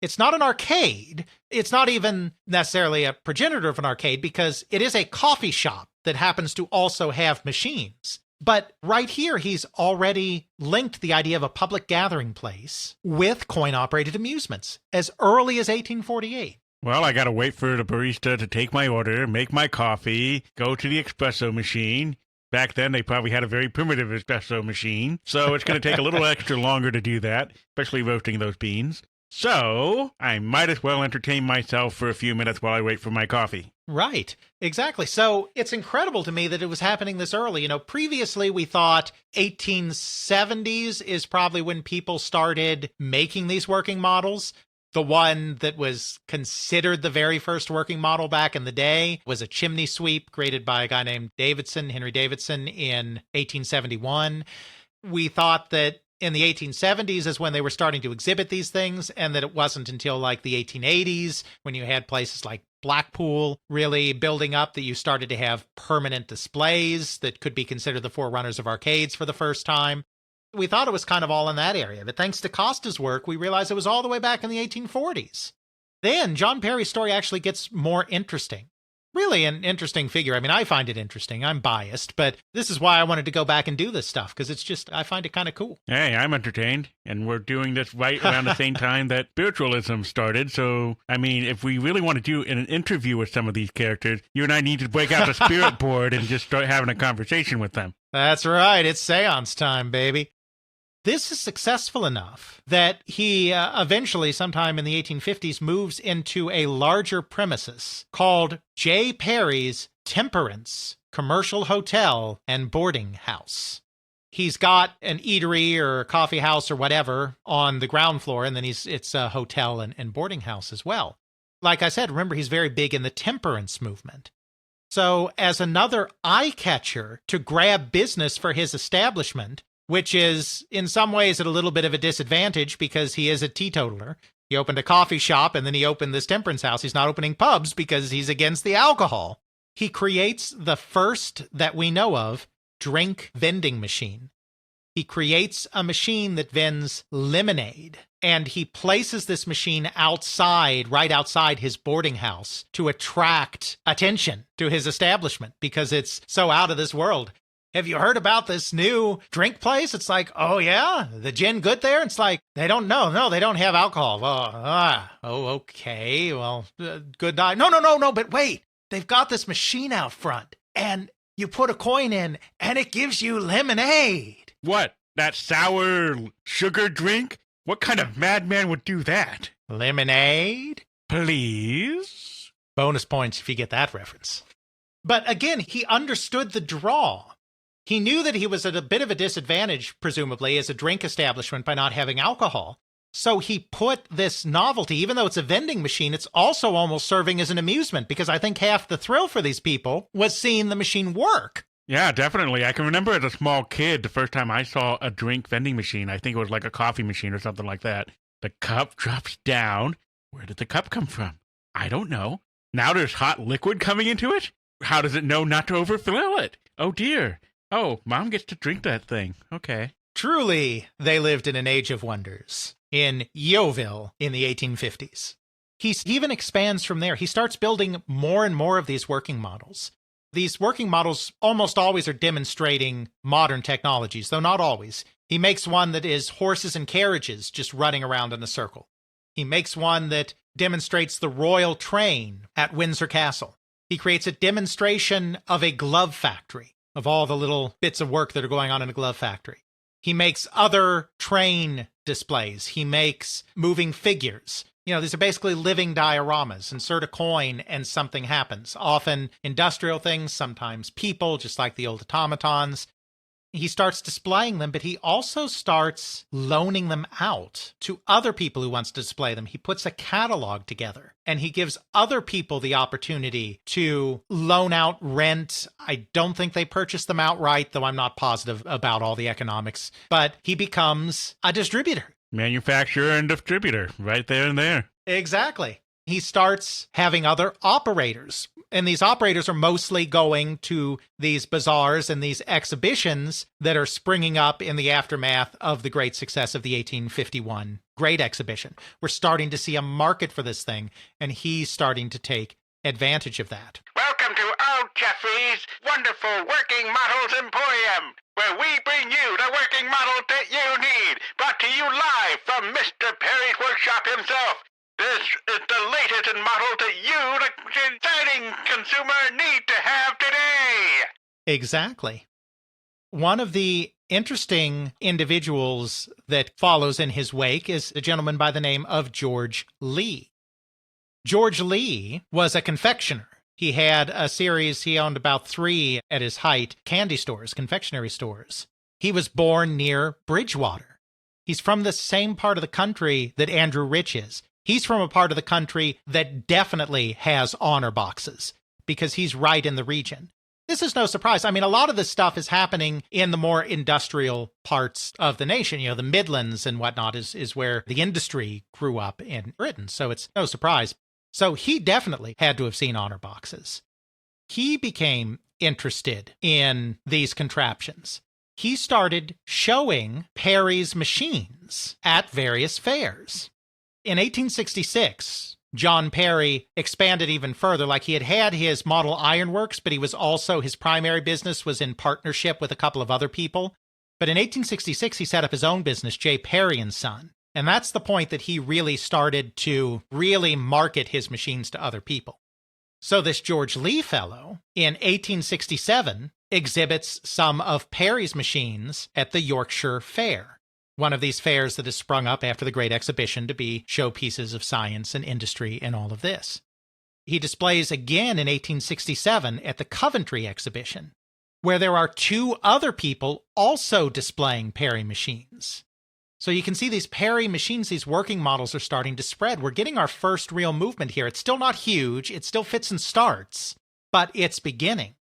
It's not an arcade. It's not even necessarily a progenitor of an arcade because it is a coffee shop that happens to also have machines. But right here, he's already linked the idea of a public gathering place with coin-operated amusements as early as 1848. Well, I gotta wait for the barista to take my order, make my coffee, go to the espresso machine. Back then, they probably had a very primitive espresso machine, so it's gonna take a little extra longer to do that, especially roasting those beans. So, I might as well entertain myself for a few minutes while I wait for my coffee. Right, exactly. So it's incredible to me that it was happening this early. You know, previously we thought 1870s is probably when people started making these working models. The one that was considered the very first working model back in the day was a chimney sweep created by a guy named Henry Davidson, in 1871. We thought that in the 1870s is when they were starting to exhibit these things, and that it wasn't until like the 1880s when you had places like Blackpool really building up that you started to have permanent displays that could be considered the forerunners of arcades for the first time. We thought it was kind of all in that area, but thanks to Costa's work, we realized it was all the way back in the 1840s. Then John Perry's story actually gets more interesting. Really an interesting figure. I mean, I find it interesting. I'm biased, but this is why I wanted to go back and do this stuff, because it's just, I find it kind of cool. Hey, I'm entertained, and we're doing this right around the same time that spiritualism started, so, I mean, if we really want to do an interview with some of these characters, you and I need to break out the spirit board and just start having a conversation with them. That's right. It's seance time, baby. This is successful enough that he eventually, sometime in the 1850s, moves into a larger premises called J. Perry's Temperance Commercial Hotel and Boarding House. He's got an eatery or a coffee house or whatever on the ground floor, and then it's a hotel and boarding house as well. Like I said, remember, he's very big in the temperance movement. So as another eye-catcher to grab business for his establishment, which is in some ways at a little bit of a disadvantage because he is a teetotaler. He opened a coffee shop and then he opened this temperance house. He's not opening pubs because he's against the alcohol. He creates the first that we know of drink vending machine. He creates a machine that vends lemonade, and he places this machine outside, right outside his boarding house, to attract attention to his establishment because it's so out of this world. Have you heard about this new drink place? It's like, oh yeah, the gin good there? It's like, they don't know. No, they don't have alcohol. Okay. Well, good night. No, but wait, they've got this machine out front and you put a coin in and it gives you lemonade. What? That sour sugar drink? What kind of madman would do that? Lemonade? Please? Bonus points if you get that reference. But again, he understood the draw. He knew that he was at a bit of a disadvantage, presumably, as a drink establishment by not having alcohol. So he put this novelty, even though it's a vending machine, it's also almost serving as an amusement, because I think half the thrill for these people was seeing the machine work. Yeah, definitely. I can remember as a small kid, the first time I saw a drink vending machine, I think it was like a coffee machine or something like that. The cup drops down. Where did the cup come from? I don't know. Now there's hot liquid coming into it? How does it know not to overfill it? Oh, dear. Oh, Mom gets to drink that thing. Okay. Truly, they lived in an age of wonders in Yeovil in the 1850s. He even expands from there. He starts building more and more of these working models. These working models almost always are demonstrating modern technologies, though not always. He makes one that is horses and carriages just running around in a circle. He makes one that demonstrates the royal train at Windsor Castle. He creates a demonstration of a glove factory, of all the little bits of work that are going on in a glove factory. He makes other train displays. He makes moving figures. You know, these are basically living dioramas. Insert a coin and something happens. Often industrial things, sometimes people, just like the old automatons. He starts displaying them, but he also starts loaning them out to other people who wants to display them. He puts a catalog together, and he gives other people the opportunity to loan out, rent. I don't think they purchase them outright, though I'm not positive about all the economics. But he becomes a distributor. Manufacturer and distributor, right there and there. Exactly. He starts having other operators. And these operators are mostly going to these bazaars and these exhibitions that are springing up in the aftermath of the great success of the 1851 Great Exhibition. We're starting to see a market for this thing, and he's starting to take advantage of that. Welcome to Old Jeffrey's wonderful working models emporium, where we bring you the working models that you need, brought to you live from Mr. Perry's workshop himself. This is the latest in models that you, the exciting consumer, need to have today. Exactly. One of the interesting individuals that follows in his wake is a gentleman by the name of George Lee. George Lee was a confectioner. He had a series, he owned about 3 at his height, candy stores, confectionery stores. He was born near Bridgewater. He's from the same part of the country that Andrew Rich is. He's from a part of the country that definitely has honor boxes because he's right in the region. This is no surprise. I mean, a lot of this stuff is happening in the more industrial parts of the nation. You know, the Midlands and whatnot is where the industry grew up in Britain. So it's no surprise. So he definitely had to have seen honor boxes. He became interested in these contraptions. He started showing Perry's machines at various fairs. In 1866, John Perry expanded even further. Like, he had his model ironworks, but he was also, his primary business was in partnership with a couple of other people. But in 1866, he set up his own business, J. Perry & Son. And that's the point that he really started to really market his machines to other people. So this George Lee fellow, in 1867, exhibits some of Perry's machines at the Yorkshire Fair, one of these fairs that has sprung up after the Great Exhibition to be showpieces of science and industry and all of this. He displays again in 1867 at the Coventry Exhibition, where there are 2 other people also displaying Perry machines. So you can see these Perry machines, these working models are starting to spread. We're getting our first real movement here. It's still not huge. It still fits and starts, but it's beginning.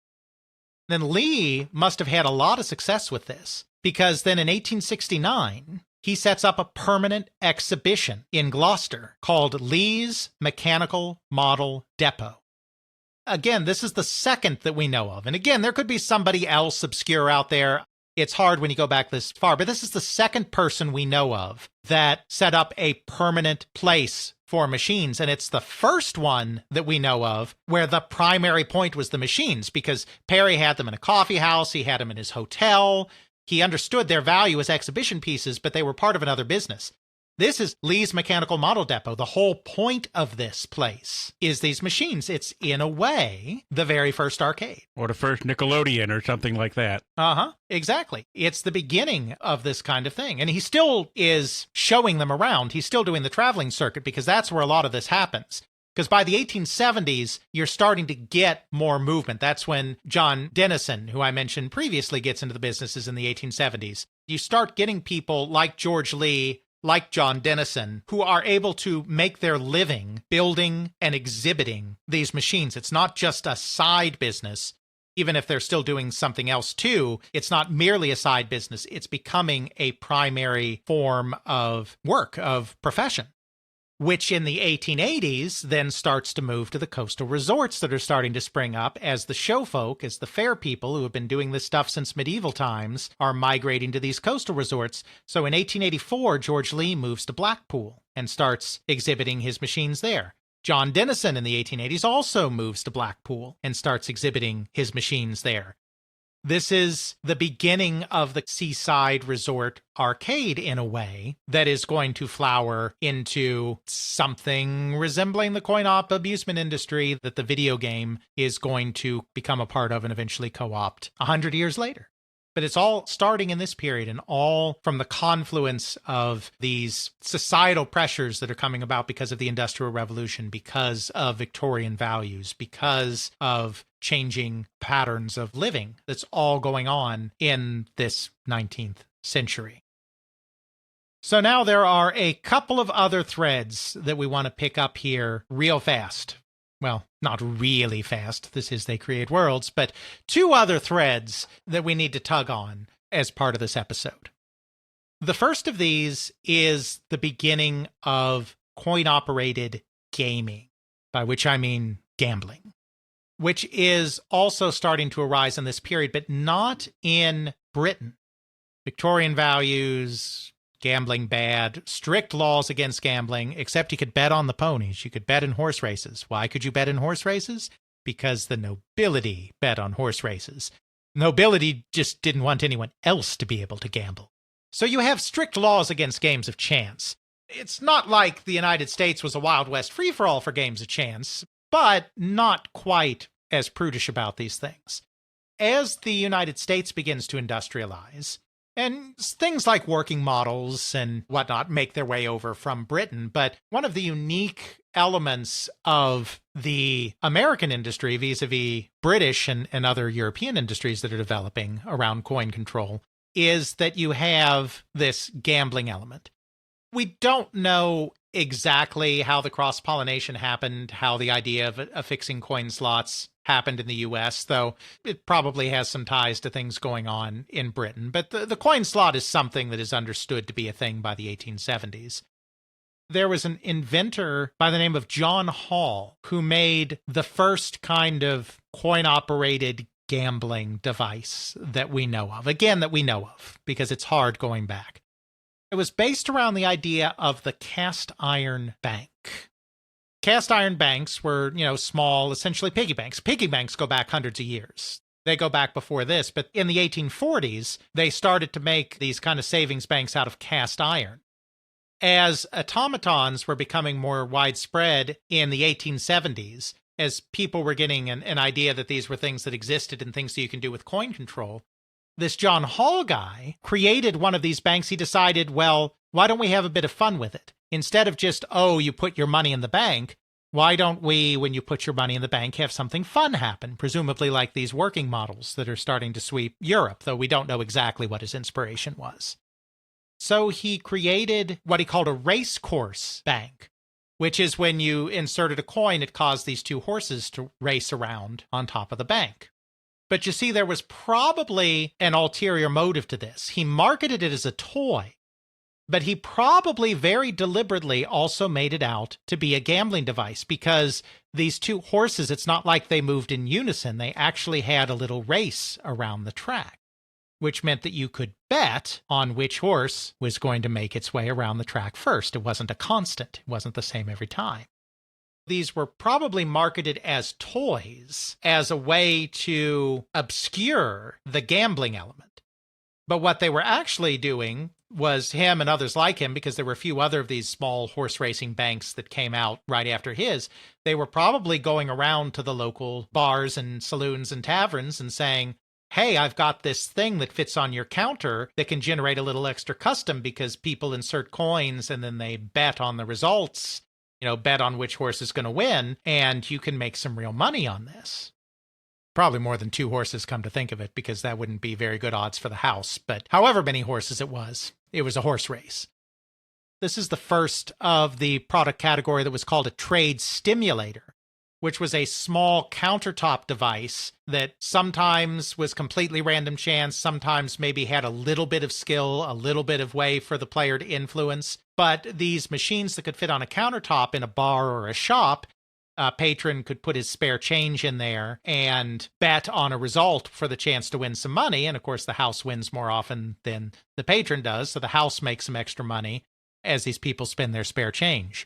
Then Lee must have had a lot of success with this, because then in 1869, he sets up a permanent exhibition in Gloucester called Lee's Mechanical Model Depot. Again, this is the second that we know of. And again, there could be somebody else obscure out there. It's hard when you go back this far, but this is the second person we know of that set up a permanent place for machines. And it's the first one that we know of where the primary point was the machines, because Perry had them in a coffee house, he had them in his hotel. He understood their value as exhibition pieces, but they were part of another business. This is Lee's Mechanical Model Depot. The whole point of this place is these machines. It's, in a way, the very first arcade. Or the first Nickelodeon or something like that. Exactly. It's the beginning of this kind of thing. And he still is showing them around. He's still doing the traveling circuit because that's where a lot of this happens. Because by the 1870s, you're starting to get more movement. That's when John Dennison, who I mentioned previously, gets into the businesses in the 1870s. You start getting people like George Lee, like John Dennison, who are able to make their living building and exhibiting these machines. It's not just a side business. Even if they're still doing something else too, it's not merely a side business. It's becoming a primary form of work, of profession, which in the 1880s then starts to move to the coastal resorts that are starting to spring up as the show folk, as the fair people who have been doing this stuff since medieval times are migrating to these coastal resorts. So in 1884, George Lee moves to Blackpool and starts exhibiting his machines there. John Dennison in the 1880s also moves to Blackpool and starts exhibiting his machines there. This is the beginning of the seaside resort arcade in a way that is going to flower into something resembling the coin-op amusement industry that the video game is going to become a part of and eventually co-opt 100 years later. But it's all starting in this period and all from the confluence of these societal pressures that are coming about because of the Industrial Revolution, because of Victorian values, because of changing patterns of living that's all going on in this 19th century. So now there are a couple of other threads that we want to pick up here real fast. Well, not really fast. This is They Create Worlds, but 2 other threads that we need to tug on as part of this episode. The first of these is the beginning of coin-operated gaming, by which I mean gambling. which is also starting to arise in this period, but not in Britain. Victorian values, gambling bad, strict laws against gambling, except you could bet on the ponies. You could bet in horse races. Why could you bet in horse races? Because the nobility bet on horse races. Nobility just didn't want anyone else to be able to gamble. So you have strict laws against games of chance. It's not like the United States was a Wild West free-for-all for games of chance, but not quite as prudish about these things. As the United States begins to industrialize, and things like working models and whatnot make their way over from Britain, but one of the unique elements of the American industry vis-a-vis British and other European industries that are developing around coin control is that you have this gambling element. We don't know exactly how the cross-pollination happened, how the idea of affixing coin slots happened in the U.S., though it probably has some ties to things going on in Britain. But the coin slot is something that is understood to be a thing by the 1870s. There was an inventor by the name of John Hall who made the first kind of coin-operated gambling device that we know of. Again, that we know of, because it's hard going back. It was based around the idea of the cast iron bank. Cast iron banks were, small, essentially piggy banks. Piggy banks go back hundreds of years. They go back before this, but in the 1840s, they started to make these kind of savings banks out of cast iron. As automatons were becoming more widespread in the 1870s, as people were getting an idea that these were things that existed and things that you can do with coin control, this John Hall guy created one of these banks. He decided, well, why don't we have a bit of fun with it? Instead of just, you put your money in the bank, why don't we, when you put your money in the bank, have something fun happen? Presumably like these working models that are starting to sweep Europe, though we don't know exactly what his inspiration was. So he created what he called a race course bank, which is when you inserted a coin, it caused these two horses to race around on top of the bank. But you see, there was probably an ulterior motive to this. He marketed it as a toy, but he probably very deliberately also made it out to be a gambling device, because these two horses, it's not like they moved in unison. They actually had a little race around the track, which meant that you could bet on which horse was going to make its way around the track first. It wasn't a constant. It wasn't the same every time. These were probably marketed as toys as a way to obscure the gambling element. But what they were actually doing was, him and others like him, because there were a few other of these small horse racing banks that came out right after his, they were probably going around to the local bars and saloons and taverns and saying, hey, I've got this thing that fits on your counter that can generate a little extra custom because people insert coins and then they bet on the results. Bet on which horse is going to win, and you can make some real money on this. Probably more than two horses, come to think of it, because that wouldn't be very good odds for the house. But however many horses it was a horse race. This is the first of the product category that was called a trade stimulator, which was a small countertop device that sometimes was completely random chance, sometimes maybe had a little bit of skill, a little bit of way for the player to influence. But these machines that could fit on a countertop in a bar or a shop, a patron could put his spare change in there and bet on a result for the chance to win some money. And of course, the house wins more often than the patron does, so the house makes some extra money as these people spend their spare change.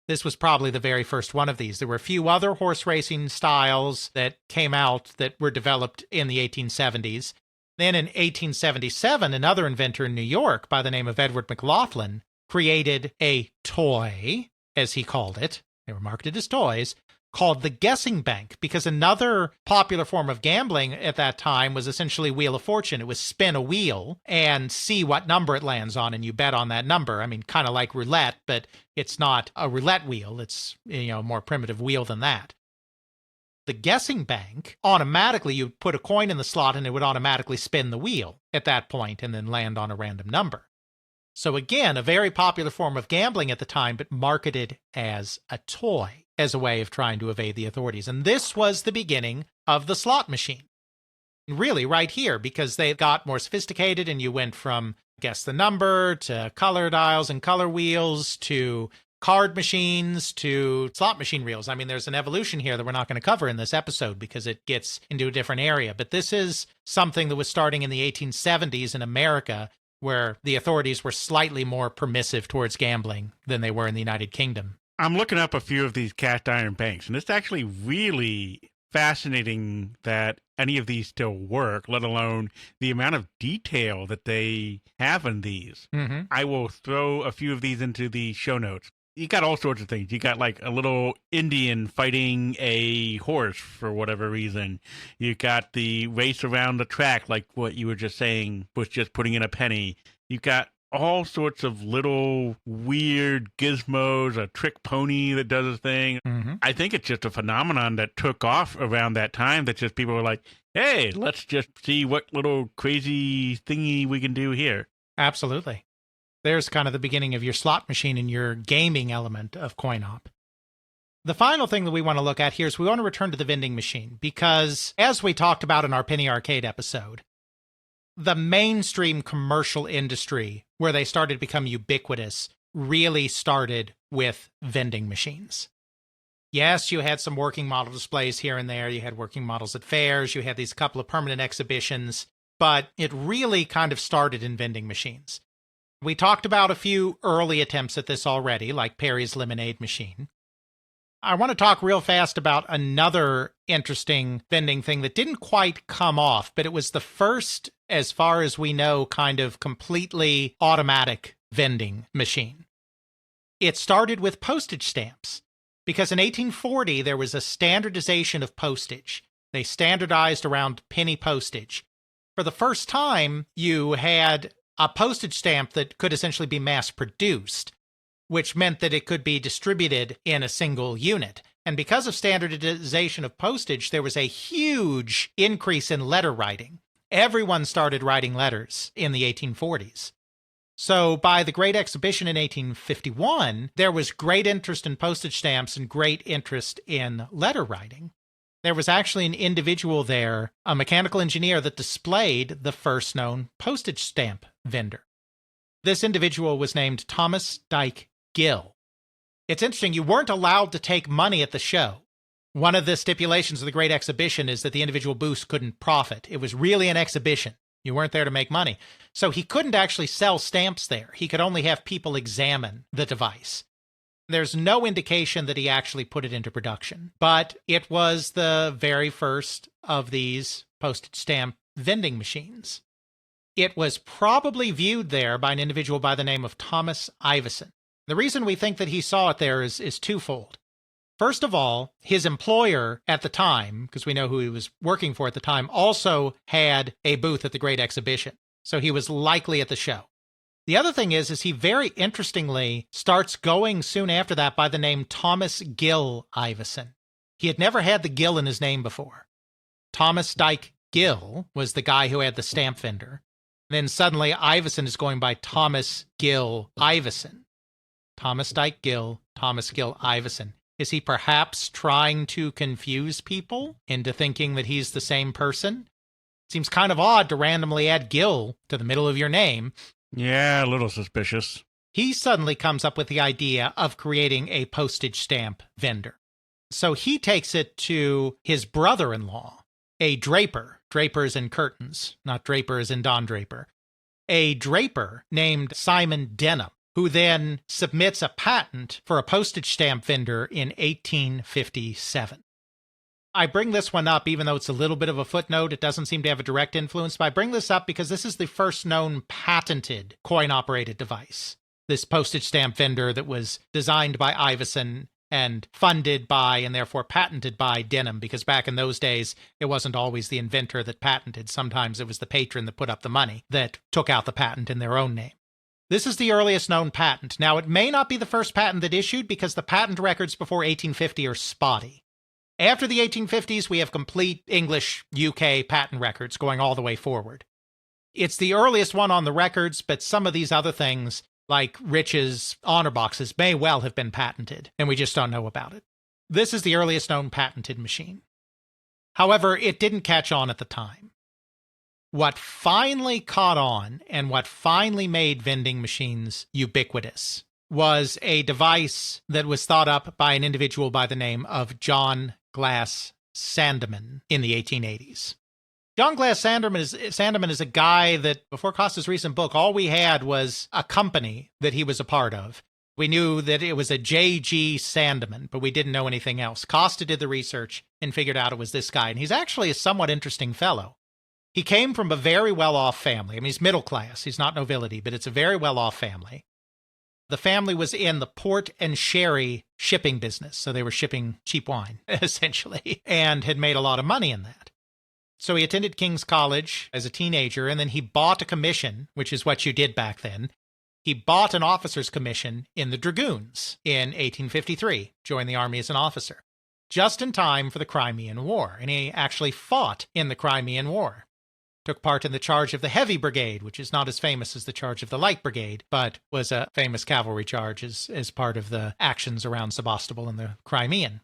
This was probably the very first one of these. There were a few other horse racing styles that came out that were developed in the 1870s. Then in 1877, another inventor in New York by the name of Edward McLaughlin created a toy, as he called it. They were marketed as toys, called the guessing bank, because another popular form of gambling at that time was essentially Wheel of Fortune. It was spin a wheel and see what number it lands on, and you bet on that number. I mean, kind of like roulette, but it's not a roulette wheel. It's, a more primitive wheel than that. The guessing bank, automatically, you put a coin in the slot and it would automatically spin the wheel at that point and then land on a random number. So again, a very popular form of gambling at the time, but marketed as a toy, as a way of trying to evade the authorities. And this was the beginning of the slot machine. Really, right here, because they got more sophisticated and you went from guess the number to color dials and color wheels to card machines to slot machine reels. I mean, there's an evolution here that we're not going to cover in this episode because it gets into a different area. But this is something that was starting in the 1870s in America, where the authorities were slightly more permissive towards gambling than they were in the United Kingdom. I'm looking up a few of these cast iron banks, and it's actually really fascinating that any of these still work, let alone the amount of detail that they have in these. Mm-hmm. I will throw a few of these into the show notes. You got all sorts of things. You got like a little Indian fighting a horse for whatever reason. You got the race around the track, like what you were just saying, was just putting in a penny. You got all sorts of little weird gizmos, a trick pony that does a thing. Mm-hmm. I think it's just a phenomenon that took off around that time, that just people were like, hey, let's just see what little crazy thingy we can do here. Absolutely. There's kind of the beginning of your slot machine and your gaming element of coin op. The final thing that we want to look at here is we want to return to the vending machine because, as we talked about in our Penny Arcade episode, the mainstream commercial industry, where they started to become ubiquitous, really started with vending machines. Yes, you had some working model displays here and there. You had working models at fairs. You had these couple of permanent exhibitions. But it really kind of started in vending machines. We talked about a few early attempts at this already, like Perry's lemonade machine. I want to talk real fast about another interesting vending thing that didn't quite come off, but it was the first, as far as we know, kind of completely automatic vending machine. It started with postage stamps, because in 1840 there was a standardization of postage. They standardized around penny postage. For the first time, you had a postage stamp that could essentially be mass-produced, which meant that it could be distributed in a single unit. And because of standardization of postage, there was a huge increase in letter writing. Everyone started writing letters in the 1840s. So by the Great Exhibition in 1851, there was great interest in postage stamps and great interest in letter writing. There was actually an individual there, a mechanical engineer, that displayed the first known postage stamp vendor. This individual was named Thomas Dyke Gill. It's interesting, you weren't allowed to take money at the show. One of the stipulations of the Great Exhibition is that the individual booths couldn't profit. It was really an exhibition. You weren't there to make money. So he couldn't actually sell stamps there. He could only have people examine the device. There's no indication that he actually put it into production, but it was the very first of these postage stamp vending machines. It was probably viewed there by an individual by the name of Thomas Iveson. The reason we think that he saw it there is twofold. First of all, his employer at the time, because we know who he was working for at the time, also had a booth at the Great Exhibition, so he was likely at the show. The other thing is he very interestingly starts going soon after that by the name Thomas Gill Iveson. He had never had the Gill in his name before. Thomas Dyke Gill was the guy who had the stamp vendor. Then suddenly Iveson is going by Thomas Gill Iveson. Thomas Dyke Gill, Thomas Gill Iveson. Is he perhaps trying to confuse people into thinking that he's the same person? Seems kind of odd to randomly add Gill to the middle of your name. Yeah, a little suspicious. He suddenly comes up with the idea of creating a postage stamp vendor. So he takes it to his brother-in-law, a draper. Drapers and curtains, not drapers and Don Draper. A draper named Simon Denham, who then submits a patent for a postage stamp vendor in 1857. I bring this one up, even though it's a little bit of a footnote. It doesn't seem to have a direct influence, but I bring this up because this is the first known patented coin-operated device. This postage stamp vendor that was designed by Iveson and funded by, and therefore patented by, Denham, because back in those days, it wasn't always the inventor that patented. Sometimes it was the patron that put up the money that took out the patent in their own name. This is the earliest known patent. Now, it may not be the first patent that issued because the patent records before 1850 are spotty. After the 1850s, we have complete English UK patent records going all the way forward. It's the earliest one on the records, but some of these other things, like Rich's honor boxes, may well have been patented, and we just don't know about it. This is the earliest known patented machine. However, it didn't catch on at the time. What finally caught on, and what finally made vending machines ubiquitous, was a device that was thought up by an individual by the name of John Glass Sandeman in the 1880s. John Glass Sandeman is a guy that, before Costa's recent book, all we had was a company that he was a part of. We knew that it was a J.G. Sandeman, but we didn't know anything else. Costa did the research and figured out it was this guy, and he's actually a somewhat interesting fellow. He came from a very well-off family. I mean, he's middle class. He's not nobility, but it's a very well-off family. The family was in the port and sherry shipping business, so they were shipping cheap wine, essentially, and had made a lot of money in that. So he attended King's College as a teenager, and then he bought a commission, which is what you did back then. He bought an officer's commission in the Dragoons in 1853, joined the army as an officer, just in time for the Crimean War, and he actually fought in the Crimean War. Took part in the charge of the Heavy Brigade, which is not as famous as the charge of the Light Brigade, but was a famous cavalry charge as part of the actions around Sebastopol and the Crimean.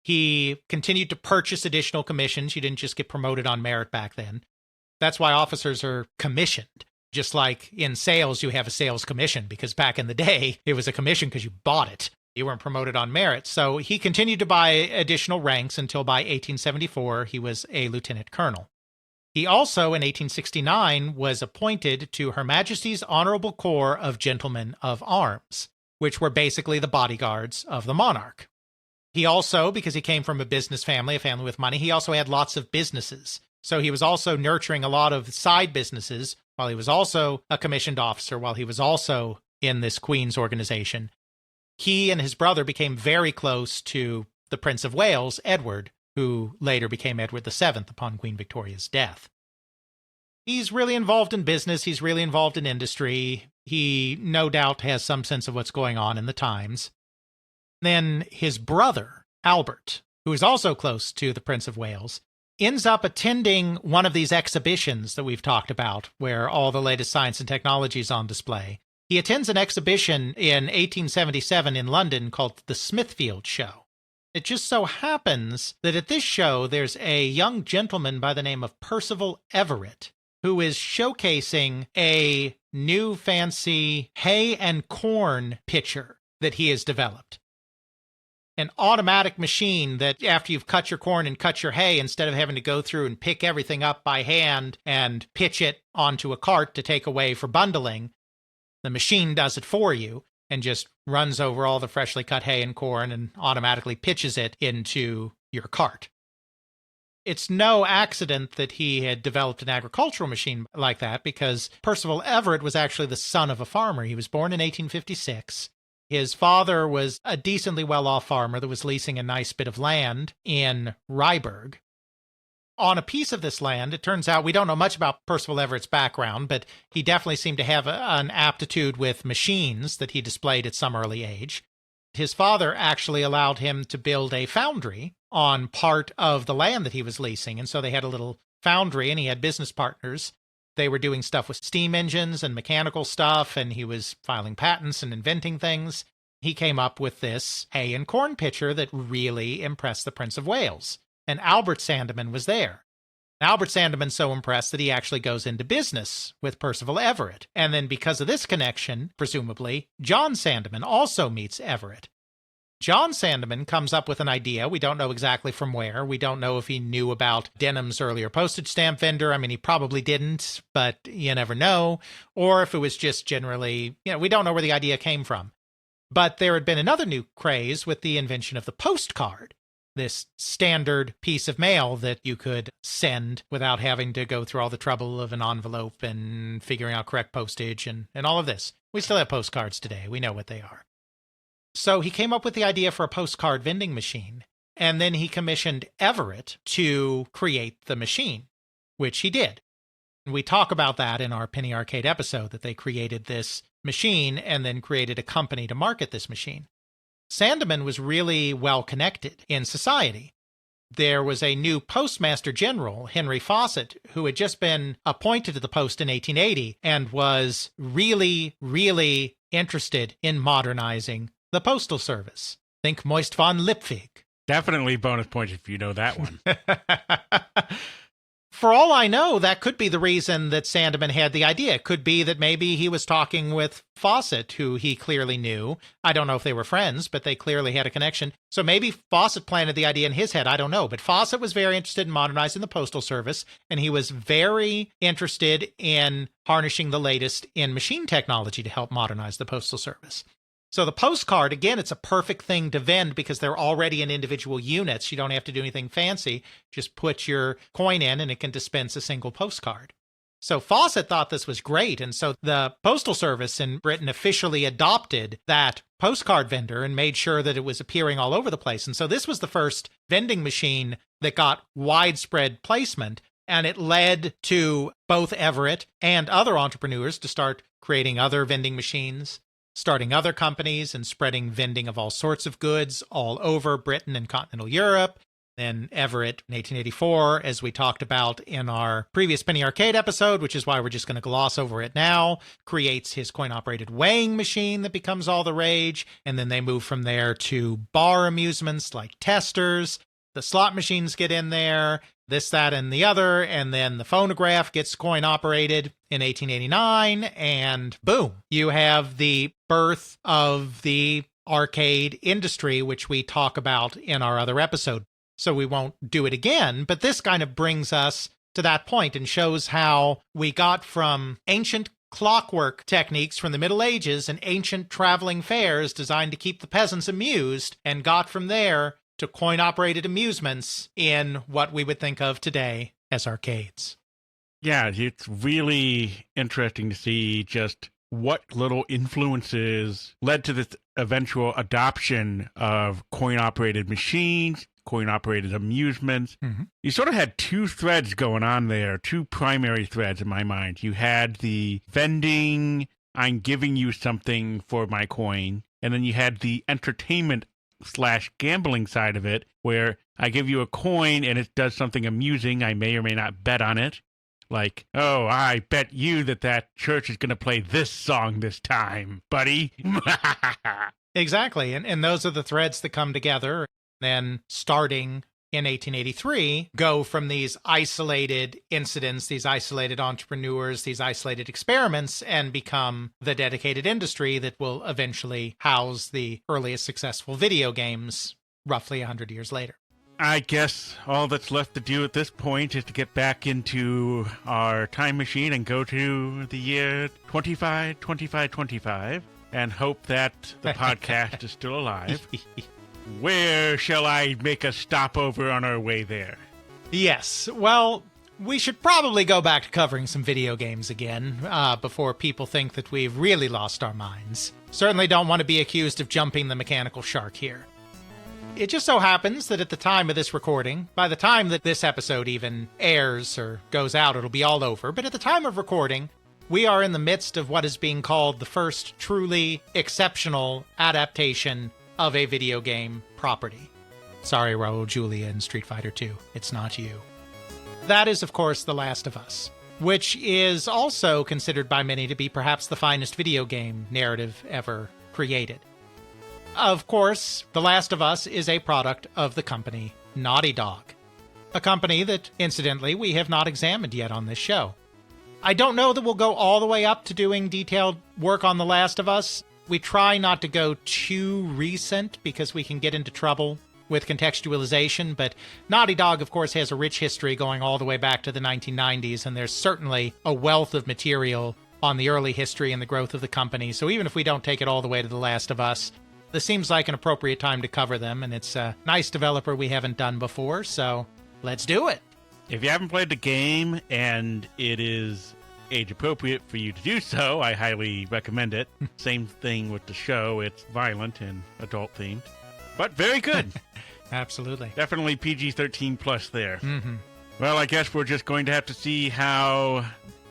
He continued to purchase additional commissions. You didn't just get promoted on merit back then. That's why officers are commissioned. Just like in sales, you have a sales commission, because back in the day, it was a commission because you bought it. You weren't promoted on merit. So he continued to buy additional ranks until by 1874, he was a lieutenant colonel. He also, in 1869, was appointed to Her Majesty's Honorable Corps of Gentlemen of Arms, which were basically the bodyguards of the monarch. He also, because he came from a business family, a family with money, he also had lots of businesses. So he was also nurturing a lot of side businesses while he was also a commissioned officer, while he was also in this Queen's organization. He and his brother became very close to the Prince of Wales, Edward, who later became Edward VII upon Queen Victoria's death. He's really involved in business. He's really involved in industry. He no doubt has some sense of what's going on in the times. Then his brother, Albert, who is also close to the Prince of Wales, ends up attending one of these exhibitions that we've talked about, where all the latest science and technology is on display. He attends an exhibition in 1877 in London called the Smithfield Show. It just so happens that at this show, there's a young gentleman by the name of Percival Everett, who is showcasing a new fancy hay and corn pitcher that he has developed. An automatic machine that after you've cut your corn and cut your hay, instead of having to go through and pick everything up by hand and pitch it onto a cart to take away for bundling, the machine does it for you and just runs over all the freshly cut hay and corn and automatically pitches it into your cart. It's no accident that he had developed an agricultural machine like that, because Percival Everett was actually the son of a farmer. He was born in 1856. His father was a decently well-off farmer that was leasing a nice bit of land in Ryburg. On a piece of this land, it turns out, we don't know much about Percival Everett's background, but he definitely seemed to have an aptitude with machines that he displayed at some early age. His father actually allowed him to build a foundry on part of the land that he was leasing, and so they had a little foundry, and he had business partners. They were doing stuff with steam engines and mechanical stuff, and he was filing patents and inventing things. He came up with this hay and corn pitcher that really impressed the Prince of Wales. And Albert Sandeman was there. Albert Sandeman's so impressed that he actually goes into business with Percival Everett. And then because of this connection, presumably, John Sandeman also meets Everett. John Sandeman comes up with an idea. We don't know exactly from where. We don't know if he knew about Denham's earlier postage stamp vendor. I mean, he probably didn't, but you never know. Or if it was just generally, we don't know where the idea came from. But there had been another new craze with the invention of the postcard. This standard piece of mail that you could send without having to go through all the trouble of an envelope and figuring out correct postage and all of this. We still have postcards today. We know what they are. So he came up with the idea for a postcard vending machine, and then he commissioned Everett to create the machine, which he did. And we talk about that in our Penny Arcade episode, that they created this machine and then created a company to market this machine. Sandeman was really well connected in society. There was a new Postmaster General, Henry Fawcett, who had just been appointed to the post in 1880 and was really, really interested in modernizing the Postal Service. Think Moist von Lipwig. Definitely bonus points if you know that one. For all I know, that could be the reason that Sandeman had the idea. It could be that maybe he was talking with Fawcett, who he clearly knew. I don't know if they were friends, but they clearly had a connection. So maybe Fawcett planted the idea in his head. I don't know. But Fawcett was very interested in modernizing the Postal Service, and he was very interested in harnessing the latest in machine technology to help modernize the Postal Service. So the postcard, again, it's a perfect thing to vend because they're already in individual units. You don't have to do anything fancy. Just put your coin in and it can dispense a single postcard. So Fawcett thought this was great, and so the Postal Service in Britain officially adopted that postcard vendor and made sure that it was appearing all over the place. And so this was the first vending machine that got widespread placement, and it led to both Everett and other entrepreneurs to start creating other vending machines, starting other companies and spreading vending of all sorts of goods all over Britain and continental Europe. Then Everett in 1884, as we talked about in our previous Penny Arcade episode, which is why we're just going to gloss over it now, creates his coin-operated weighing machine that becomes all the rage. And then they move from there to bar amusements like testers. The slot machines get in there, this, that, and the other, and then the phonograph gets coin-operated in 1889, and boom, you have the birth of the arcade industry, which we talk about in our other episode. So we won't do it again, but this kind of brings us to that point and shows how we got from ancient clockwork techniques from the Middle Ages and ancient traveling fairs designed to keep the peasants amused, and got from there to coin-operated amusements in what we would think of today as arcades. Yeah, it's really interesting to see just what little influences led to this eventual adoption of coin-operated machines, coin-operated amusements. Mm-hmm. You sort of had two threads going on there, two primary threads in my mind. You had the vending, I'm giving you something for my coin, and then you had the entertainment / gambling side of it, where I give you a coin and it does something amusing. I may or may not bet on it. Like, oh, I bet you that church is going to play this song this time, buddy. Exactly. And those are the threads that come together. Then starting in 1883, go from these isolated incidents, these isolated entrepreneurs, these isolated experiments, and become the dedicated industry that will eventually house the earliest successful video games roughly 100 years later. I guess all that's left to do at this point is to get back into our time machine and go to the year 25 and hope that the podcast is still alive. Where shall I make a stopover on our way there? Yes, well, we should probably go back to covering some video games again before people think that we've really lost our minds. Certainly don't want to be accused of jumping the mechanical shark here. It just so happens that at the time of this recording, by the time that this episode even airs or goes out, it'll be all over, but at the time of recording, we are in the midst of what is being called the first truly exceptional adaptation of a video game property. Sorry, Raul Julia in Street Fighter 2. It's not you. That is, of course, The Last of Us, which is also considered by many to be perhaps the finest video game narrative ever created. Of course, The Last of Us is a product of the company Naughty Dog, a company that, incidentally, we have not examined yet on this show. I don't know that we'll go all the way up to doing detailed work on The Last of Us. We try not to go too recent because we can get into trouble with contextualization, but Naughty Dog, of course, has a rich history going all the way back to the 1990s, and there's certainly a wealth of material on the early history and the growth of the company. So even if we don't take it all the way to The Last of Us, this seems like an appropriate time to cover them, and it's a nice developer we haven't done before, so let's do it. If you haven't played the game and it is age appropriate for you to do so, I highly recommend it. Same thing with the show. It's violent and adult themed, but very good. Absolutely. Definitely PG-13 plus there. Mm-hmm. Well, I guess we're just going to have to see how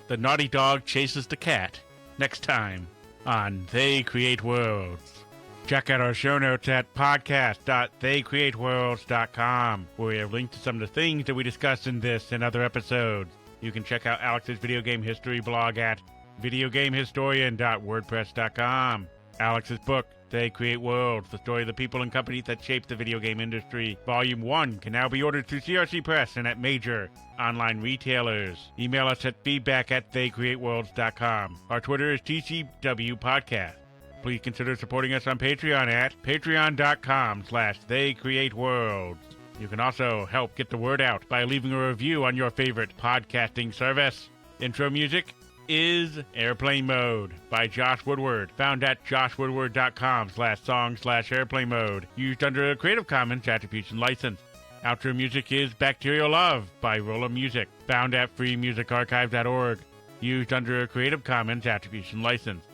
the naughty dog chases the cat next time on They Create Worlds. Check out our show notes at podcast.theycreateworlds.com, where we have links to some of the things that we discussed in this and other episodes. You can check out Alex's video game history blog at videogamehistorian.wordpress.com. Alex's book, They Create Worlds, the story of the people and companies that shape the video game industry. Volume 1 can now be ordered through CRC Press and at major online retailers. Email us at feedback@theycreateworlds.com. Our Twitter is TCW Podcast. Please consider supporting us on Patreon at patreon.com/theycreateworlds. You can also help get the word out by leaving a review on your favorite podcasting service. Intro music is Airplane Mode by Josh Woodward, found at joshwoodward.com/song/airplane mode, used under a Creative Commons Attribution License. Outro music is Bacterial Love by Rolla Music, found at freemusicarchive.org, used under a Creative Commons Attribution License.